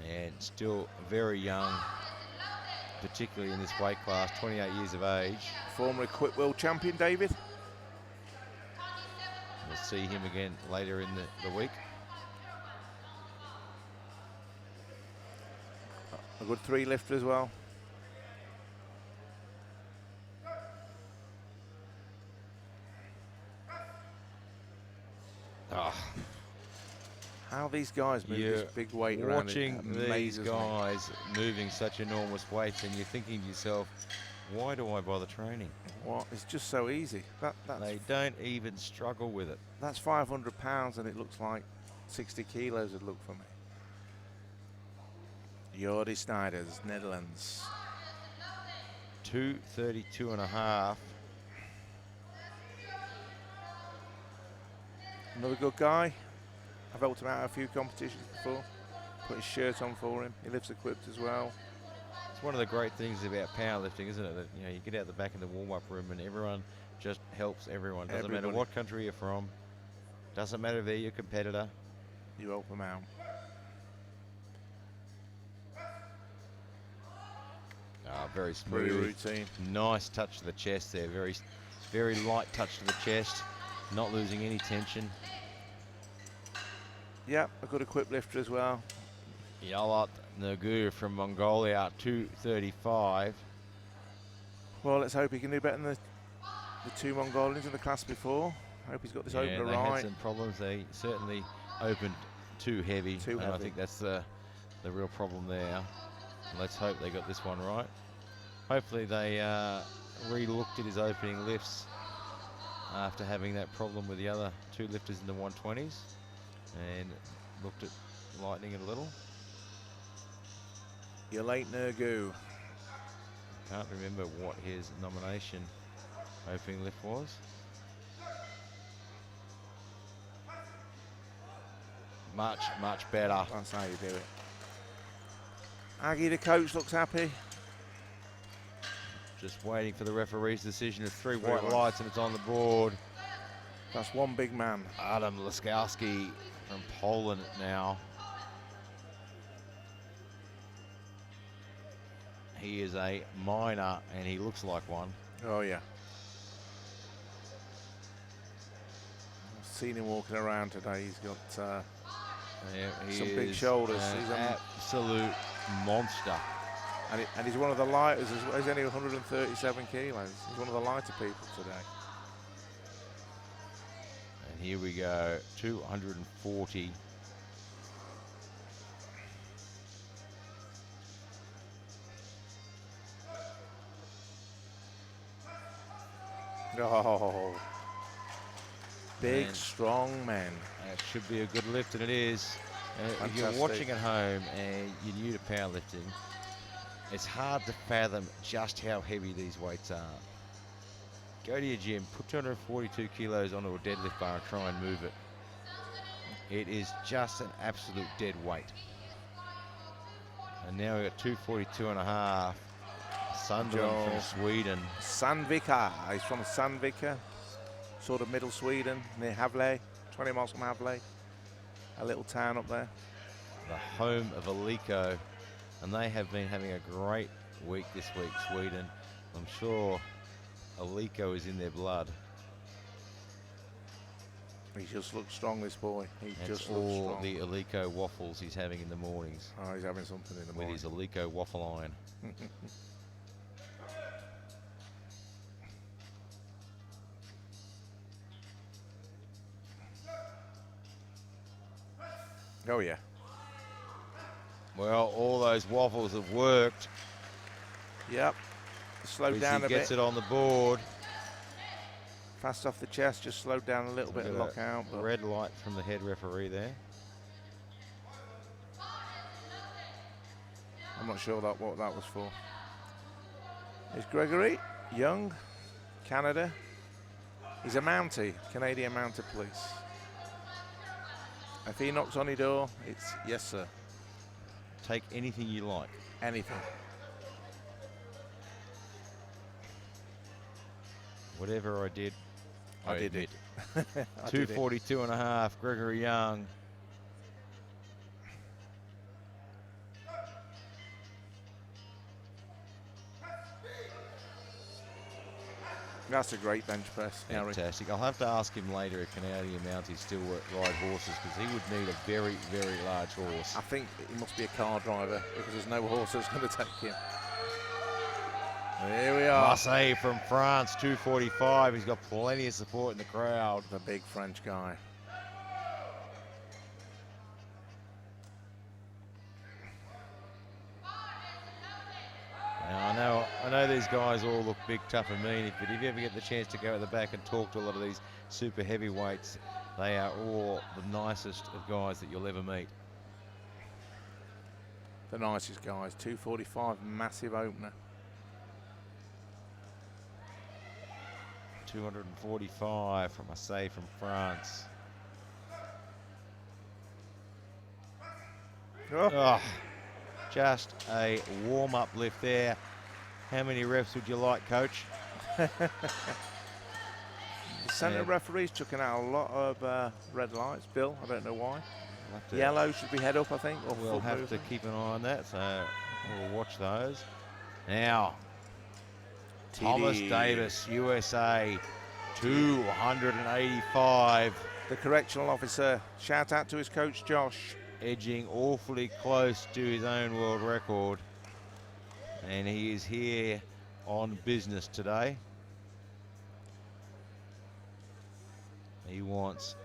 And still very young, particularly in this weight class, 28 years of age. Former Equip World Champion, David. We'll see him again later in the week. A good 3 lifter as well. Oh, How these guys move You're this big weight around. watching It these amazes me. guys moving such enormous weights, and you're thinking to yourself, why do I bother training? What? It's just so easy. They don't even struggle with it. That's 500 pounds, and it looks like 60 kilos would look for me. Jordi Snijders, Netherlands. 232.5. Another good guy. I've helped him out at a few competitions before. Put his shirt on for him. He lives equipped as well. It's one of the great things about powerlifting, isn't it? That you get out the back in the warm-up room and everyone just helps everyone. Doesn't matter Everybody. what country you're from. Doesn't matter if they're your competitor. You help him out. Very Pretty smooth. routine. Nice touch to the chest there. Very light touch to the chest. Not losing any tension. Yep, a good equipped lifter as well. Yalat Nagu from Mongolia, 235. Well, let's hope he can do better than the two Mongolians in the class before. Hope he's got this opener they right. had some problems. They certainly opened too heavy. Too and I heavy. think that's the real problem there. Let's hope they got this one right. Hopefully they re-looked at his opening lifts after having that problem with the other two lifters in the 120s and looked at lightening it a little. You're late, Nergu. Can't remember what his nomination opening lift was. Much better. That's how you do it. Aggie, the coach, looks happy. Just waiting for the referee's decision. It's three Three white whites. lights and it's on the board. That's one big man. Adam Laskowski from Poland now. He is a miner and he looks like one. Oh, yeah. I've seen him walking around today. He's got He some big is shoulders. an He's absolute monster. and he's one of the lighters as well. He's only 137 kilos. He's one of the lighter people today. And here we go, 240. Oh, big, Man. strong man. That should be a good lift, and it is. If you're Fantastic. watching at home and you're new to powerlifting, it's hard to fathom just how heavy these weights are. Go to your gym, put 242 kilos onto a deadlift bar and try and move it. It is just an absolute dead weight. And now we've got 242.5. Sunderland from Sweden. Sandvika. He's from Sandvika, sort of middle Sweden, near Havle, 20 miles from Havle. A little town up there. The home of Aliko, and they have been having a great week this week, Sweden. I'm sure Aliko is in their blood. He just looks strong, this boy. He That's just looks all strong. the Aliko waffles he's having in the mornings Oh, he's having something in the with morning. his Aliko waffle iron. Oh, yeah. Well, all those waffles have worked. Yep. Slowed down He a gets bit. it on the board. Fast off the chest, just slowed down a little bit and Look lock at out. that But red light from the head referee there. I'm not sure what that was for. Is Gregory Young, Canada. He's a Mountie, Canadian Mounted Police. If he knocks on your door, it's yes, sir. Take anything you like. Anything. Whatever I did, I did admit. it. I did it. 242.5, Gregory Young. That's a great bench press, Gary. Fantastic. I'll have to ask him later if Canadian Mounties still ride horses, because he would need a very, very large horse. I think he must be a car driver because there's no horse that's going to take him. Here we are. Marseille from France, 245. He's got plenty of support in the crowd. The big French guy. these guys all look big, tough and mean, but if you ever get the chance to go at the back and talk to a lot of these super heavyweights, they are all the nicest of guys that you'll ever meet. The nicest guys. 245, massive opener. 245 from Marseille from France. Oh, just a warm-up lift there. How many reps would you like, Coach? The centre referee's chucking out a lot of red lights. Bill, I don't know why. Yellow should be head up, I think. Or we'll have to keep an eye on that, so we'll watch those. Now, Thomas Davis, USA, 285. The correctional officer, shout out to his coach, Josh. Edging awfully close to his own world record. And he is here on business today. He wants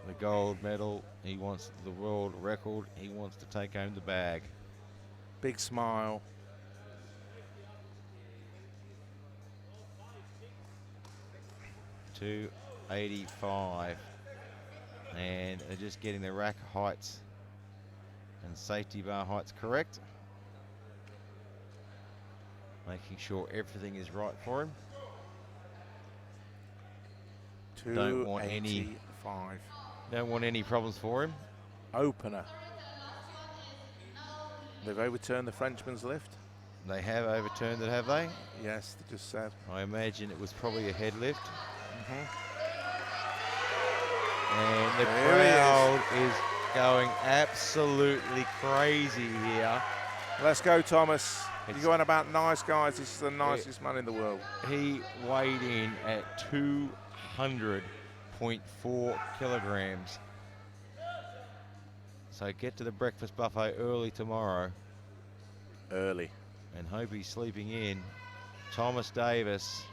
the gold medal. He wants the world record. He wants to take home the bag. Big smile. $285. And they're just getting the rack heights and safety bar heights correct. Making sure everything is right for him. Don't want any problems for him. Opener. They've overturned the Frenchman's lift. They have overturned it, have they? Yes, they just said. I imagine it was probably a head lift. And the crowd is going absolutely crazy here. Let's go, Thomas. You're going about nice guys. This is the nicest man in the world. He weighed in at 200.4 kilograms. So get to the breakfast buffet early tomorrow. Early. And hope he's sleeping in. Thomas Davis.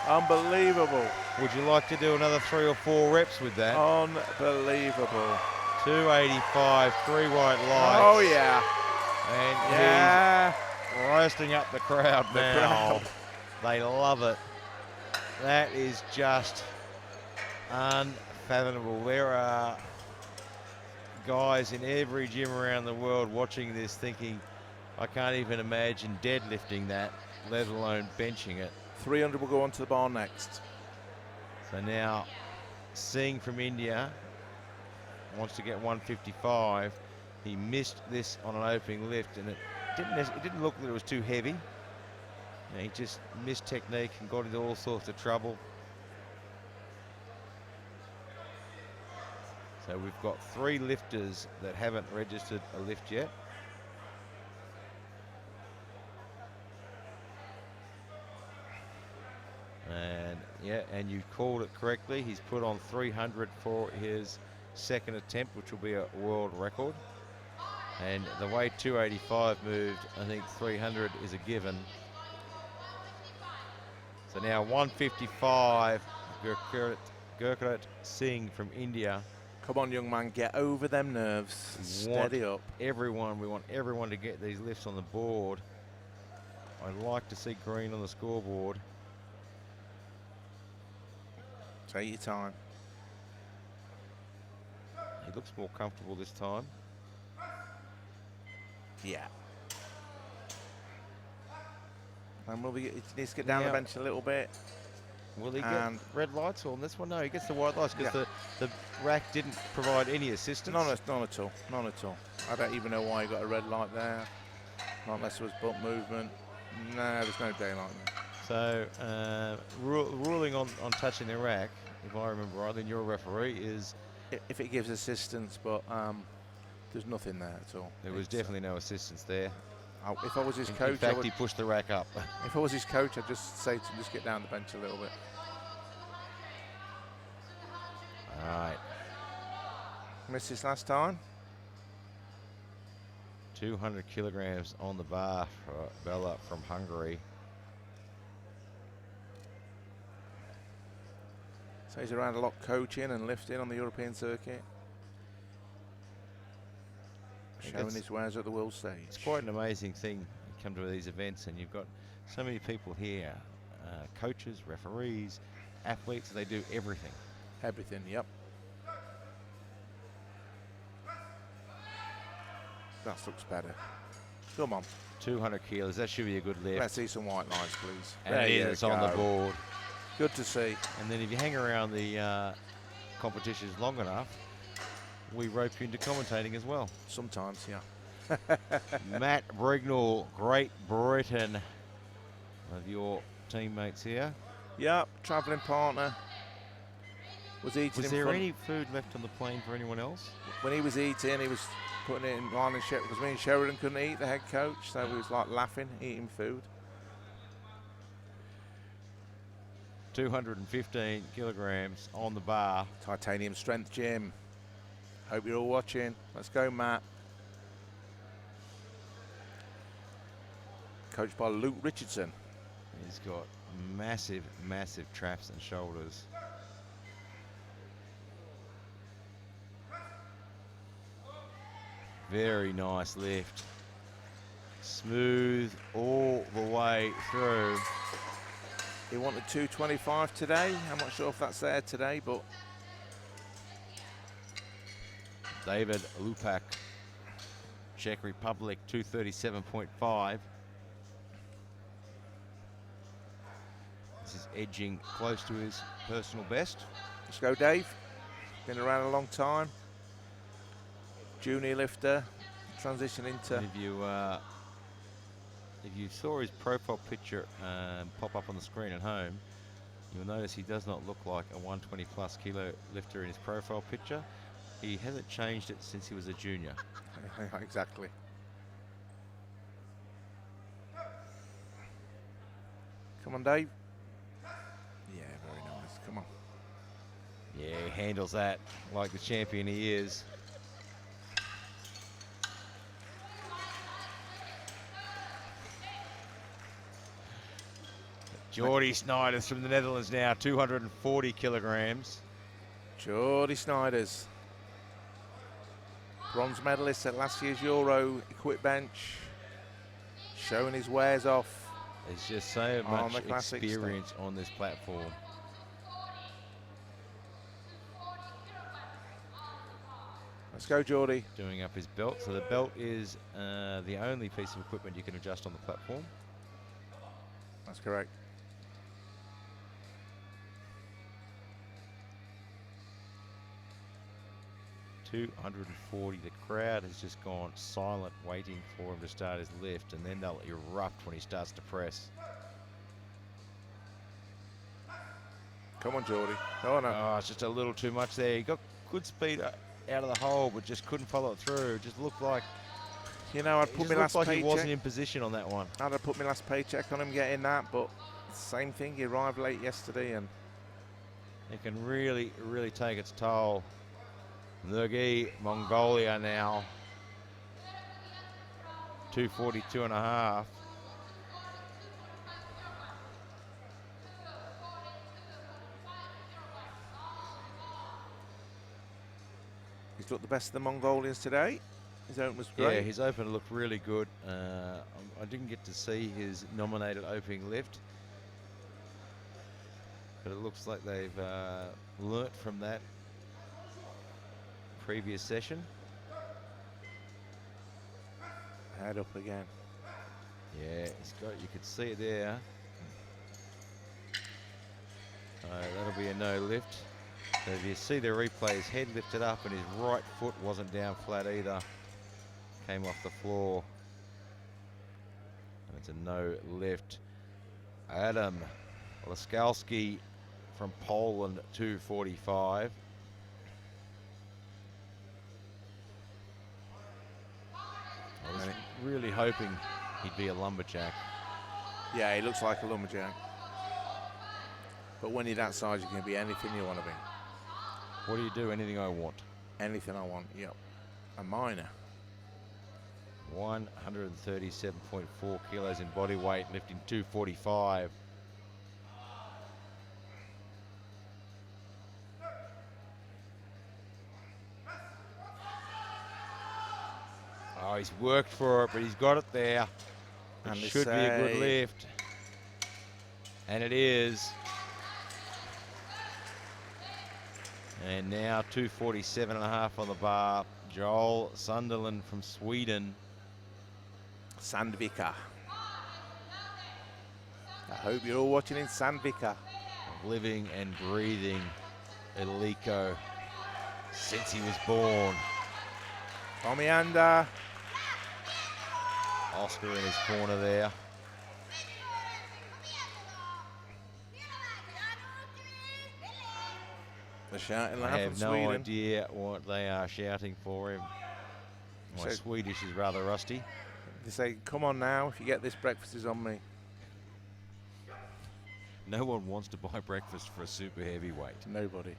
Unbelievable. Would you like to do another 3 or 4 reps with that? Unbelievable. 285, 3 white lights. Oh, yeah. And he's roasting up the crowd now. They love it. That is just unfathomable. There are guys in every gym around the world watching this thinking, I can't even imagine deadlifting that, let alone benching it. 300 will go on to the bar next. So now, Singh from India wants to get 155. He missed this on an opening lift, and it didn't look that it was too heavy. He just missed technique and got into all sorts of trouble. So we've got 3 lifters that haven't registered a lift yet. And yeah, and you called it correctly. He's put on 300 for his second attempt, which will be a world record. And the way 285 moved, I think 300 is a given. So now 155, Gurkrit Singh from India. Come on, young man, get over them nerves. Steady up. We want everyone to get these lifts on the board. I'd like to see green on the scoreboard. Take your time. He looks more comfortable this time. Yeah. And he needs to get down the bench a little bit. Will he get red lights on this one? No, he gets the white lights because the rack didn't provide any assistance. None at all. None at all. I don't even know why he got a red light there. Not unless it was butt movement. No, there's no daylight there. So ruling on touching the rack, if I remember right, then your referee is... If it gives assistance, but there's nothing there at all. There was definitely no assistance there. If I was his coach, in fact, he pushed the rack up. If I was his coach, I'd just say to him, just get down the bench a little bit. All right. Missed this last time. 200 kilograms on the bar for Bella from Hungary. So he's around a lot coaching and lifting on the European circuit. Showing his wares at the world stage. It's quite an amazing thing. You come to these events and you've got so many people here, coaches, referees, athletes. They do everything. Everything, yep. That looks better. Come on. 200 kilos. That should be a good lift. Let's see some white lines, please. And There it you is on the go. board. Good to see. And then if you hang around the competitions long enough, we rope you into commentating as well. Sometimes, yeah. Matt Bignell, Great Britain, of your teammates here. Yep, travelling partner. Was eating Was in there front. any food left on the plane for anyone else? When he was eating, he was putting it in line and Sheridan, because me and Sheridan couldn't eat, the head coach, so he was like laughing, eating food. 215 kilograms on the bar. Titanium strength gym. Hope you're all watching. Let's go, Matt. Coached by Luke Richardson. He's got massive, massive traps and shoulders. Very nice lift. Smooth all the way through. He wanted 225 today. I'm not sure if that's there today, but David Lupak, Czech Republic, 237.5. This is edging close to his personal best. let's go, Dave. Been around a long time. Junior lifter, transition into. And if you saw his profile picture pop up on the screen at home, you'll notice he does not look like a 120 plus kilo lifter in his profile picture. He hasn't changed it since he was a junior. Exactly. Come on, Dave. Yeah, very nice. Come on. Yeah, he handles that like the champion he is. Jordy Snijders from the Netherlands now, 240 kilograms. Jordy Snijders. Bronze medalist at last year's Euro equip bench. Showing his wares off. There's just so On much the classic experience on this platform. Let's go, Jordy. Doing up his belt. So the belt is the only piece of equipment you can adjust on the platform. That's correct. $240. The crowd has just gone silent, waiting for him to start his lift, and then they'll erupt when he starts to press. Come on, Jordy. Oh, no. Oh, it's just a little too much there. He got good speed out of the hole, but just couldn't follow it through. Just looked like You know, I'd put my last he wasn't paycheck. in position on that one. I'd have put my last paycheck on him getting that, but same thing. He arrived late yesterday, and It can really, really take its toll. Nurgi, Mongolia now. 242 and a half. he's looked the best of the Mongolians today. His open was Yeah, great. his open looked really good. I didn't get to see his nominated opening lift, but it looks like they've learnt from that previous session. Head up again. Yeah, he's got. You could see it there. That'll be a no lift. So if you see the replay, his head lifted up and his right foot wasn't down flat either. Came off the floor. And it's a no lift. Adam Laskowski from Poland, 245. I was really hoping he'd be a lumberjack. Yeah, he looks like a lumberjack. But when you're that size, you can be anything you want to be. What do you do? Anything I want. Anything I want, yep. A minor. 137.4 kilos in body weight, lifting 245. Oh, he's worked for it, but he's got it there. It And they should be a good say- lift. And it is. And now 247.5 on the bar. Joel Sunderland from Sweden. Sandvika. I hope you're all watching in Sandvika. Living and breathing Iliko since he was born. Tommy Anda. Oscar in his corner there. The shouting I lad have from no Sweden. idea what they are shouting for him. My So- Swedish is rather rusty. They say, come on now, if you get this, breakfast is on me. No one wants to buy breakfast for a super heavyweight. Nobody.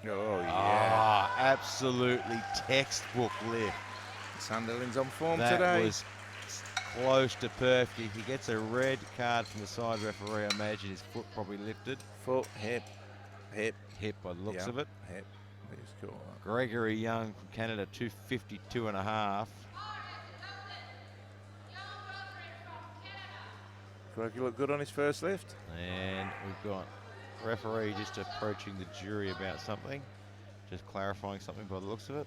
Oh, yeah. Ah, absolutely textbook lift. Sunderland's on form That today. was close to perfect. If he gets a red card from the side referee, I imagine his foot probably lifted. Foot, hip, hip, Hip by the looks Yeah. of it. hip. He's cool. Gregory Young from Canada, 252.5. Greg, you look good on his first lift. And we've got referee just approaching the jury about something. Just clarifying something by the looks of it.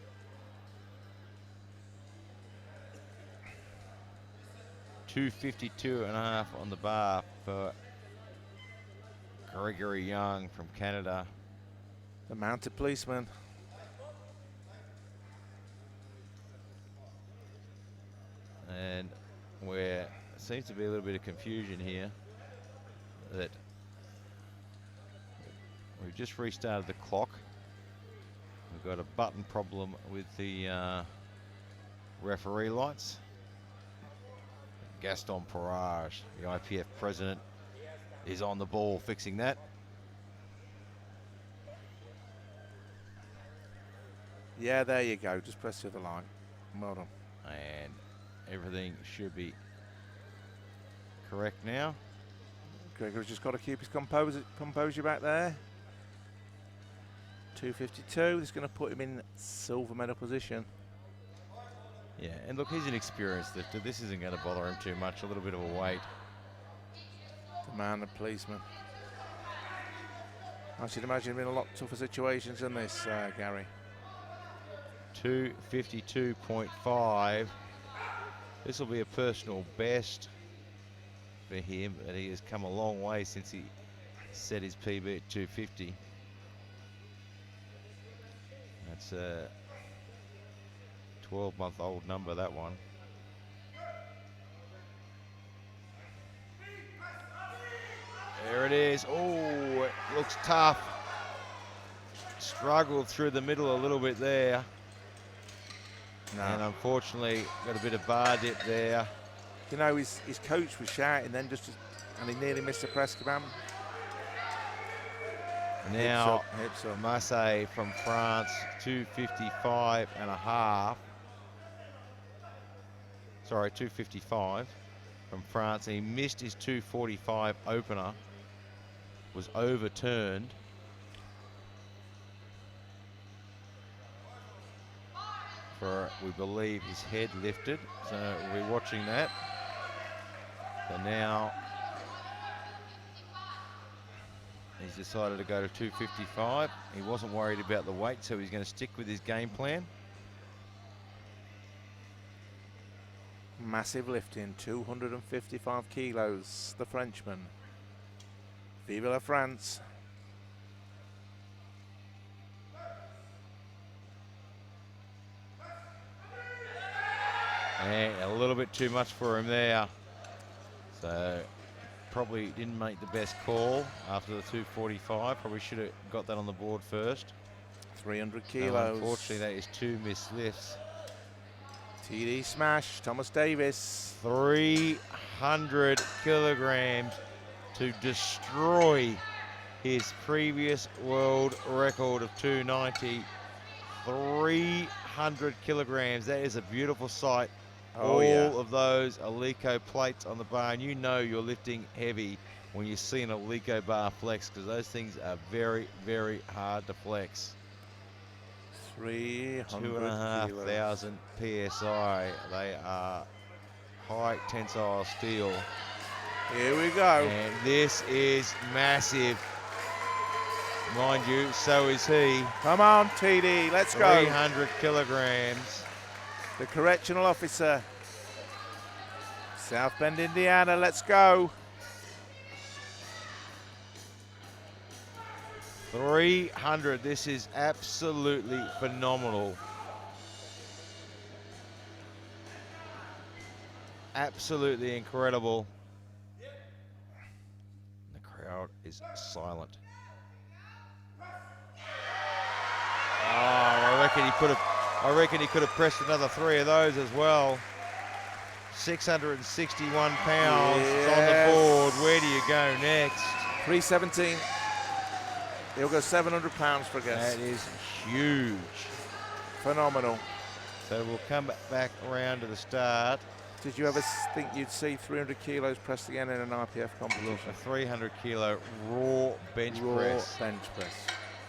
$252.5 on the bar for Gregory Young from Canada. The mounted policeman. And where seems to be a little bit of confusion here that we've just restarted the clock. We've got a button problem with the referee lights. Gaston Perage, the IPF president, is on the ball fixing that. Yeah, there you go. Just press the other line. Well done. And everything should be correct now. Gregor's just got to keep his composure back there. 252. This is going to put him in silver medal position. Yeah, and look, he's an experienced lifter. This isn't going to bother him too much. A little bit of a weight. The man, the policeman. I should imagine him in a lot tougher situations than this, Gary. 252.5. This will be a personal best for him, but he has come a long way since he set his PB at 250. That's a 12-month-old number, that one. There it is. Oh, it looks tough. Struggled through the middle a little bit there. And unfortunately, got a bit of bar dip there. You know, his coach was shouting then and he nearly missed the press command. Now, hips up. Marseille from France, 255.5. Sorry, 255 from France. He missed his 245 opener, was overturned. For, we believe, his head lifted. So we'll be watching that. So now he's decided to go to 255. He wasn't worried about the weight, so he's going to stick with his game plan. Massive lifting, 255 kilos, the Frenchman. Vive la France. And a little bit too much for him there. So probably didn't make the best call after the 245. Probably should have got that on the board first. 300 kilos. Unfortunately, that is two missed lifts. TD smash, Thomas Davis. 300 kilograms to destroy his previous world record of 290. 300 kilograms. That is a beautiful sight. Oh, All yeah. of those Iliko plates on the bar, and you know you're lifting heavy when you see an Iliko bar flex, because those things are very, very hard to flex. 300 2,500 PSI. They are high tensile steel. Here we go. And this is massive. Mind you, so is he. Come on, TD, let's go. 300 kilograms. The correctional officer. South Bend, Indiana, let's go. 300. This is absolutely phenomenal. Absolutely incredible. The crowd is silent. Oh, I reckon he could have pressed another 3 of those as well. 661 pounds is on the board. Where do you go next? 317. He'll go 700 pounds for a guess. That is huge. Phenomenal. So we'll come back around to the start. Did you ever think you'd see 300 kilos pressed again in an IPF competition? Look, a 300 kilo raw bench press. Bench press.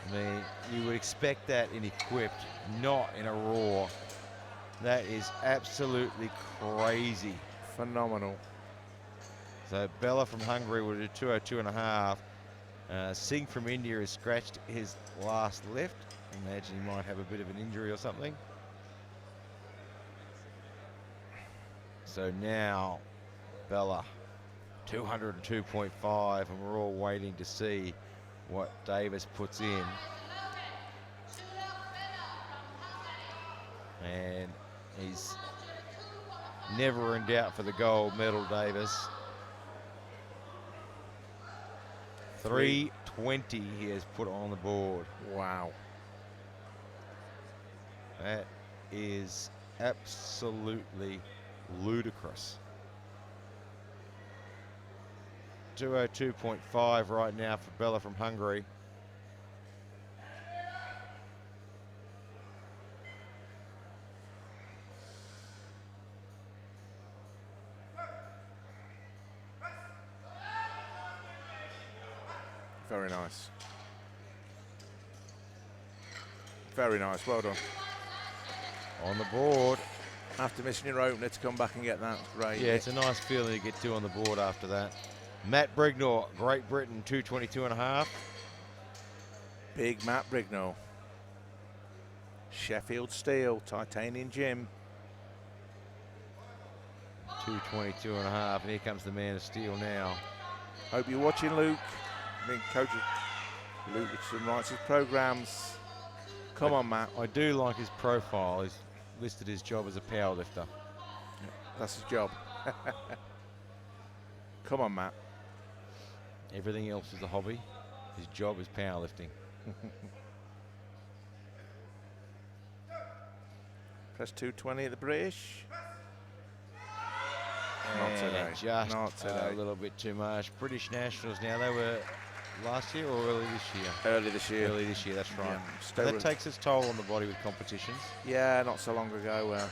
I mean, you would expect that in equipped, not in a raw. That is absolutely crazy. Phenomenal. So Bella from Hungary will do 202.5. Singh from India has scratched his last lift. Imagine he might have a bit of an injury or something. So now Bella 202.5, and we're all waiting to see what Davis puts in. And he's never in doubt for the gold medal, Davis. 320 he has put on the board. Wow. That is absolutely ludicrous. 202.5 right now for Bella from Hungary. Very nice. Very nice, well done. On the board. After missing your opener to come back and get that, great. Yeah, it's a nice feeling to get 2 on the board after that. Matt Bignell, Great Britain, 222.5. Big Matt Bignell. Sheffield Steel, Titanium Gym. 222.5, and here comes the man of steel now. Hope you're watching, Luke. I mean, Coach Luke Richardson writes his programs. Come on, Matt. I do like his profile. He's listed his job as a powerlifter. That's his job. Come on, Matt. Everything else is a hobby. His job is powerlifting. Press 220 at the British. And today. Just Not today. a little bit too much. British nationals now. They were last year or early this year? Early this year. Early this year, that's right. Yeah, So that takes its toll on the body with competitions. Yeah, not so long ago.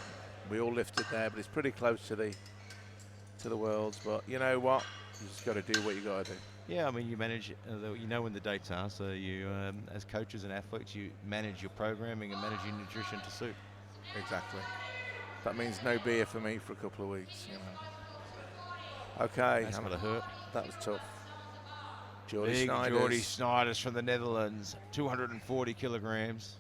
We all lifted there, but it's pretty close to the worlds. But you know what? You just got to do what you got to do. Yeah, I mean, you manage, you know when the dates are, so you, as coaches and athletes, you manage your programming and manage your nutrition to suit. Exactly. That means no beer for me for a couple of weeks, you know. Okay. That's gotta hurt. That was tough. Geordie Big Snyders. Geordie Snyders from the Netherlands, 240 kilograms.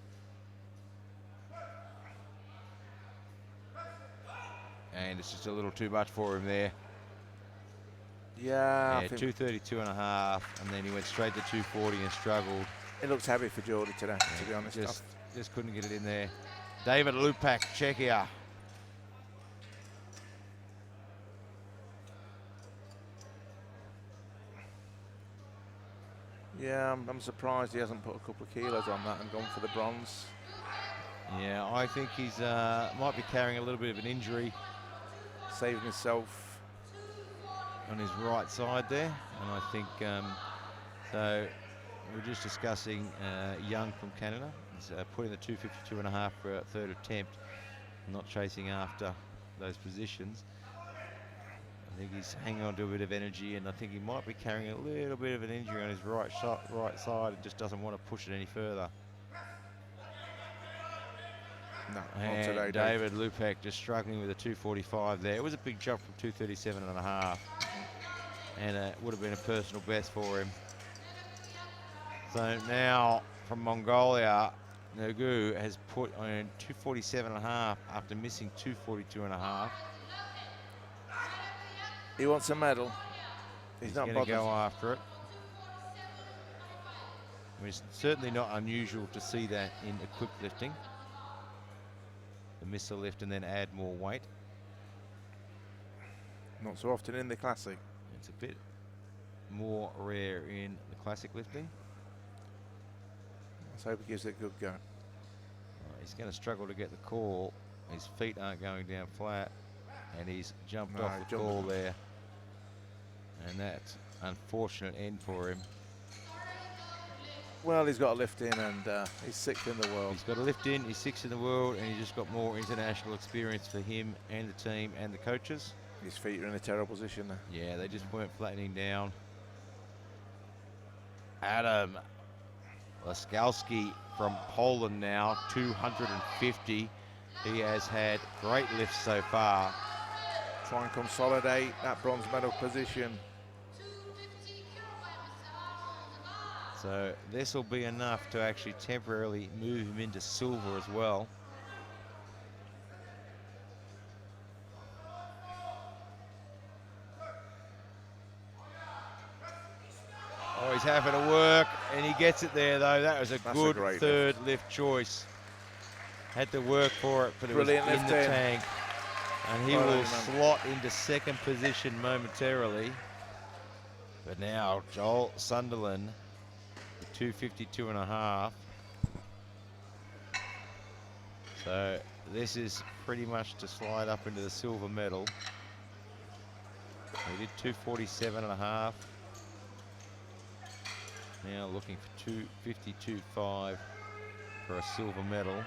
And it's just a little too much for him there. Yeah, Yeah, 232.5, and then he went straight to 240 and struggled. it looks heavy for Geordie today, to be honest. Just couldn't get it in there. David Lupak, Czechia. Yeah, I'm surprised he hasn't put a couple of kilos on that and gone for the bronze. Yeah, I think he's might be carrying a little bit of an injury Saving himself. on his right side there, and I think so. We're just discussing Young from Canada. He's putting the 252.5 for a third attempt, not chasing after those positions. I think he's hanging on to a bit of energy, and I think he might be carrying a little bit of an injury on his right side and just doesn't want to push it any further. No, not And today, David Lupak just struggling with a 245 there. It was a big jump from 237.5. And it would have been a personal best for him. So now from Mongolia, Nagu has put on 247.5 after missing 242.5. He wants a medal. He's not going to bothered. go after it. I mean, it's certainly not unusual to see that in equipped lifting. The missile lift and then add more weight. Not so often in the classic. It's a bit more rare in the classic lifting. Let's hope he gives it a good go. He's going to struggle to get the call. His feet aren't going down flat, and he's jumped off the call there. And that's unfortunate end for him. Well, he's got a lift in, and he's sixth in the world. He's got a lift in, he's sixth in the world, and he's just got more international experience for him and the team and the coaches. His feet are in a terrible position there. Yeah, they just weren't flattening down. Adam Laskowski from Poland now, 250. He has had great lifts so far. Try and consolidate that bronze medal position. So this will be enough to actually temporarily move him into silver as well. Oh, he's having to work, and he gets it there, though. That was a good third lift choice. Had to work for it, but it was in the tank. And he will slot into second position momentarily. But now, Joel Sunderland, 252.5. So this is pretty much to slide up into the silver medal. He did 247.5. Now looking for 252.5 for a silver medal.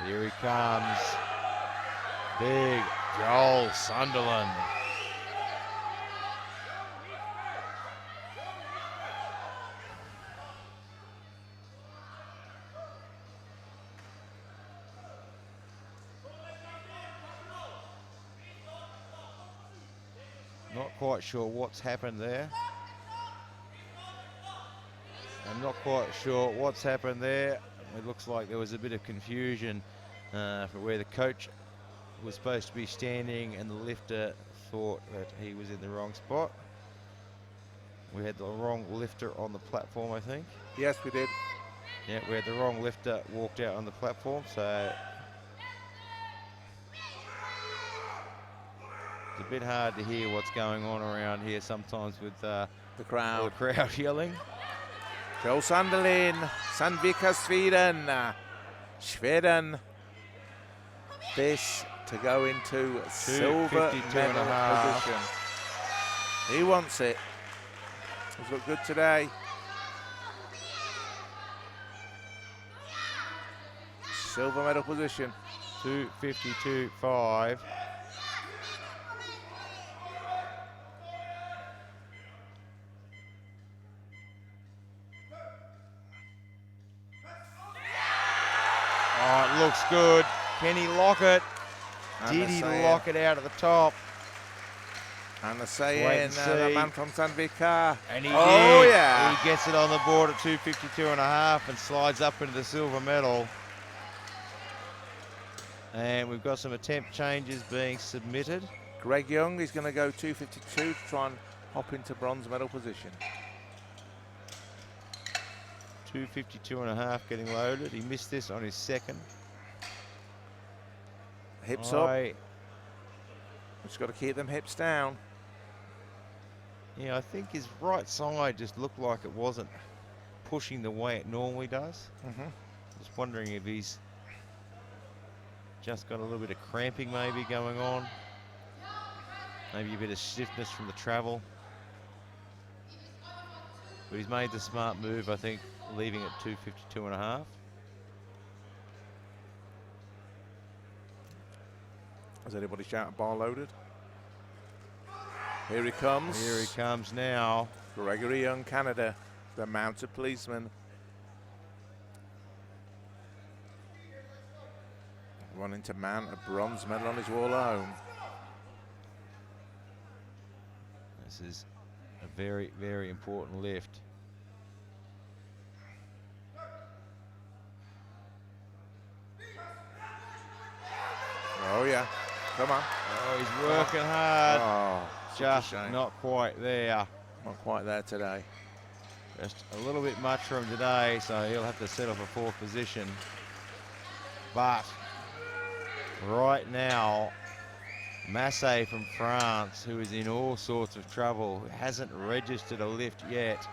Here he comes. Big Joel Sunderland. Not quite sure what's happened there. I'm not quite sure what's happened there. It looks like there was a bit of confusion for where the coach was supposed to be standing and the lifter thought that he was in the wrong spot. We had the wrong lifter on the platform, I think. Yes, we did. Yeah, we had the wrong lifter walked out on the platform, so it's a bit hard to hear what's going on around here sometimes with the crowd yelling. Joel Sunderland, Sandvika, Sweden. Sweden. This to go into silver medal position. He wants it. He's looked good today. Silver medal position. 252.5. Oh, it looks good. Can he lock it? Did he lock it out at the top? And the say-in, the man from Sandvika. And he did. Yeah. He gets it on the board at 252.5 and slides up into the silver medal. And we've got some attempt changes being submitted. Greg Young is going to go 252 to try and hop into bronze medal position. 252.5 getting loaded. He missed this on his second. Hips up. Just got to keep them hips down. Yeah, I think his right side just looked like it wasn't pushing the way it normally does. Just wondering if he's just got a little bit of cramping maybe going on. Maybe a bit of stiffness from the travel. But he's made the smart move, I think, leaving at 252.5. Has anybody shouted bar loaded? Here he comes. Here he comes now. Gregory Young, Canada, the mounted policeman. Running to mount a bronze medal on his wall at home. This is a very, very important lift. Oh yeah, come on. Oh, he's working hard. Oh, Just not quite there. Not quite there today. Just a little bit much for him today, so he'll have to settle for fourth position. But right now, Massey from France, who is in all sorts of trouble, who hasn't registered a lift yet,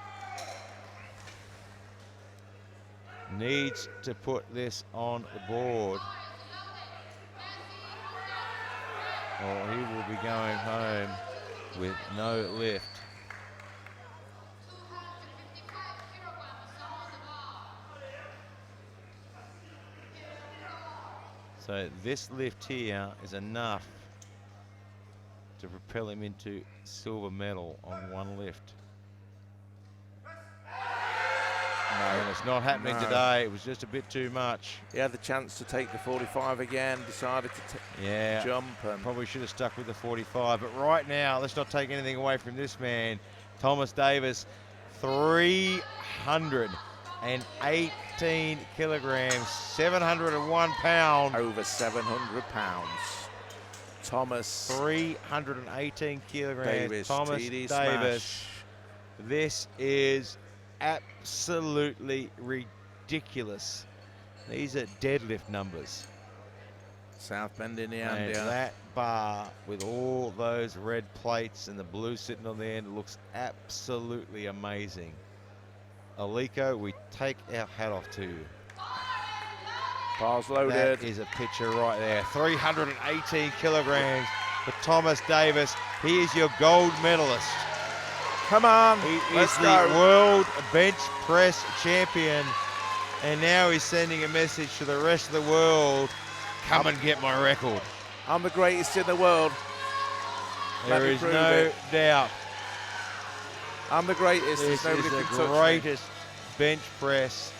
needs to put this on the board, or he will be going home with no lift. So this lift here is enough to propel him into silver medal on one lift. And it's not happening today. It was just a bit too much. He had the chance to take the 45 again, decided to jump. And probably should have stuck with the 45. But right now, let's not take anything away from this man. Thomas Davis, 318 kilograms, 701 pounds. Over 700 pounds. Thomas 318 kilograms. Davis, Thomas TD Davis. smash. This is absolutely ridiculous. These are deadlift numbers. South Bend, And Indiana. that bar with all those red plates and the blue sitting on the end looks absolutely amazing. Aliko, we take our hat off to you. Bars loaded. That is a picture right there. 318 kilograms for Thomas Davis. He is your gold medalist. Come on, He let's is the go. world bench press champion. And now he's sending a message to the rest of the world. Come and get my record. I'm the greatest in the world. Let There me is prove no it. doubt. I'm the greatest. This There's nobody is the can touch me. greatest bench press.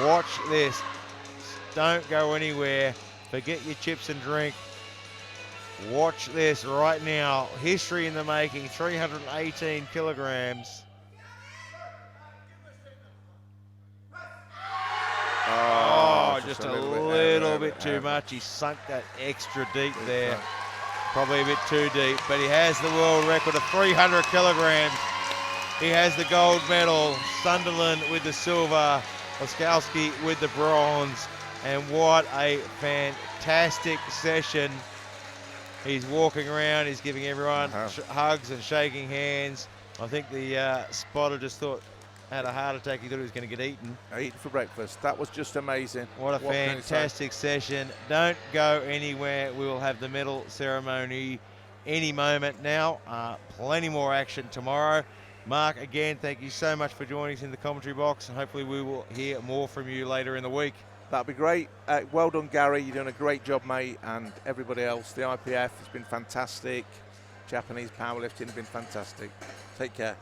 Watch this. Don't go anywhere. Forget your chips and drink. Watch this right now. History in the making. 318 kilograms. Oh, just a little bit too much. He sunk that extra deep there. Probably a bit too deep, but he has the world record of 300 kilograms. He has the gold medal. Sunderland with the silver. Laskowski with the bronze. And what a fantastic session. He's walking around, he's giving everyone hugs and shaking hands. I think the spotter just had a heart attack. He thought he was going to get eaten. Eaten for breakfast. That was just amazing. What a can I say? fantastic session. Don't go anywhere. We will have the medal ceremony any moment now. Plenty more action tomorrow. Mark, again, thank you so much for joining us in the commentary box. And hopefully we will hear more from you later in the week. That'd be great. Well done, Gary. You're doing a great job, mate. And everybody else. The IPF has been fantastic. Japanese powerlifting has been fantastic. Take care.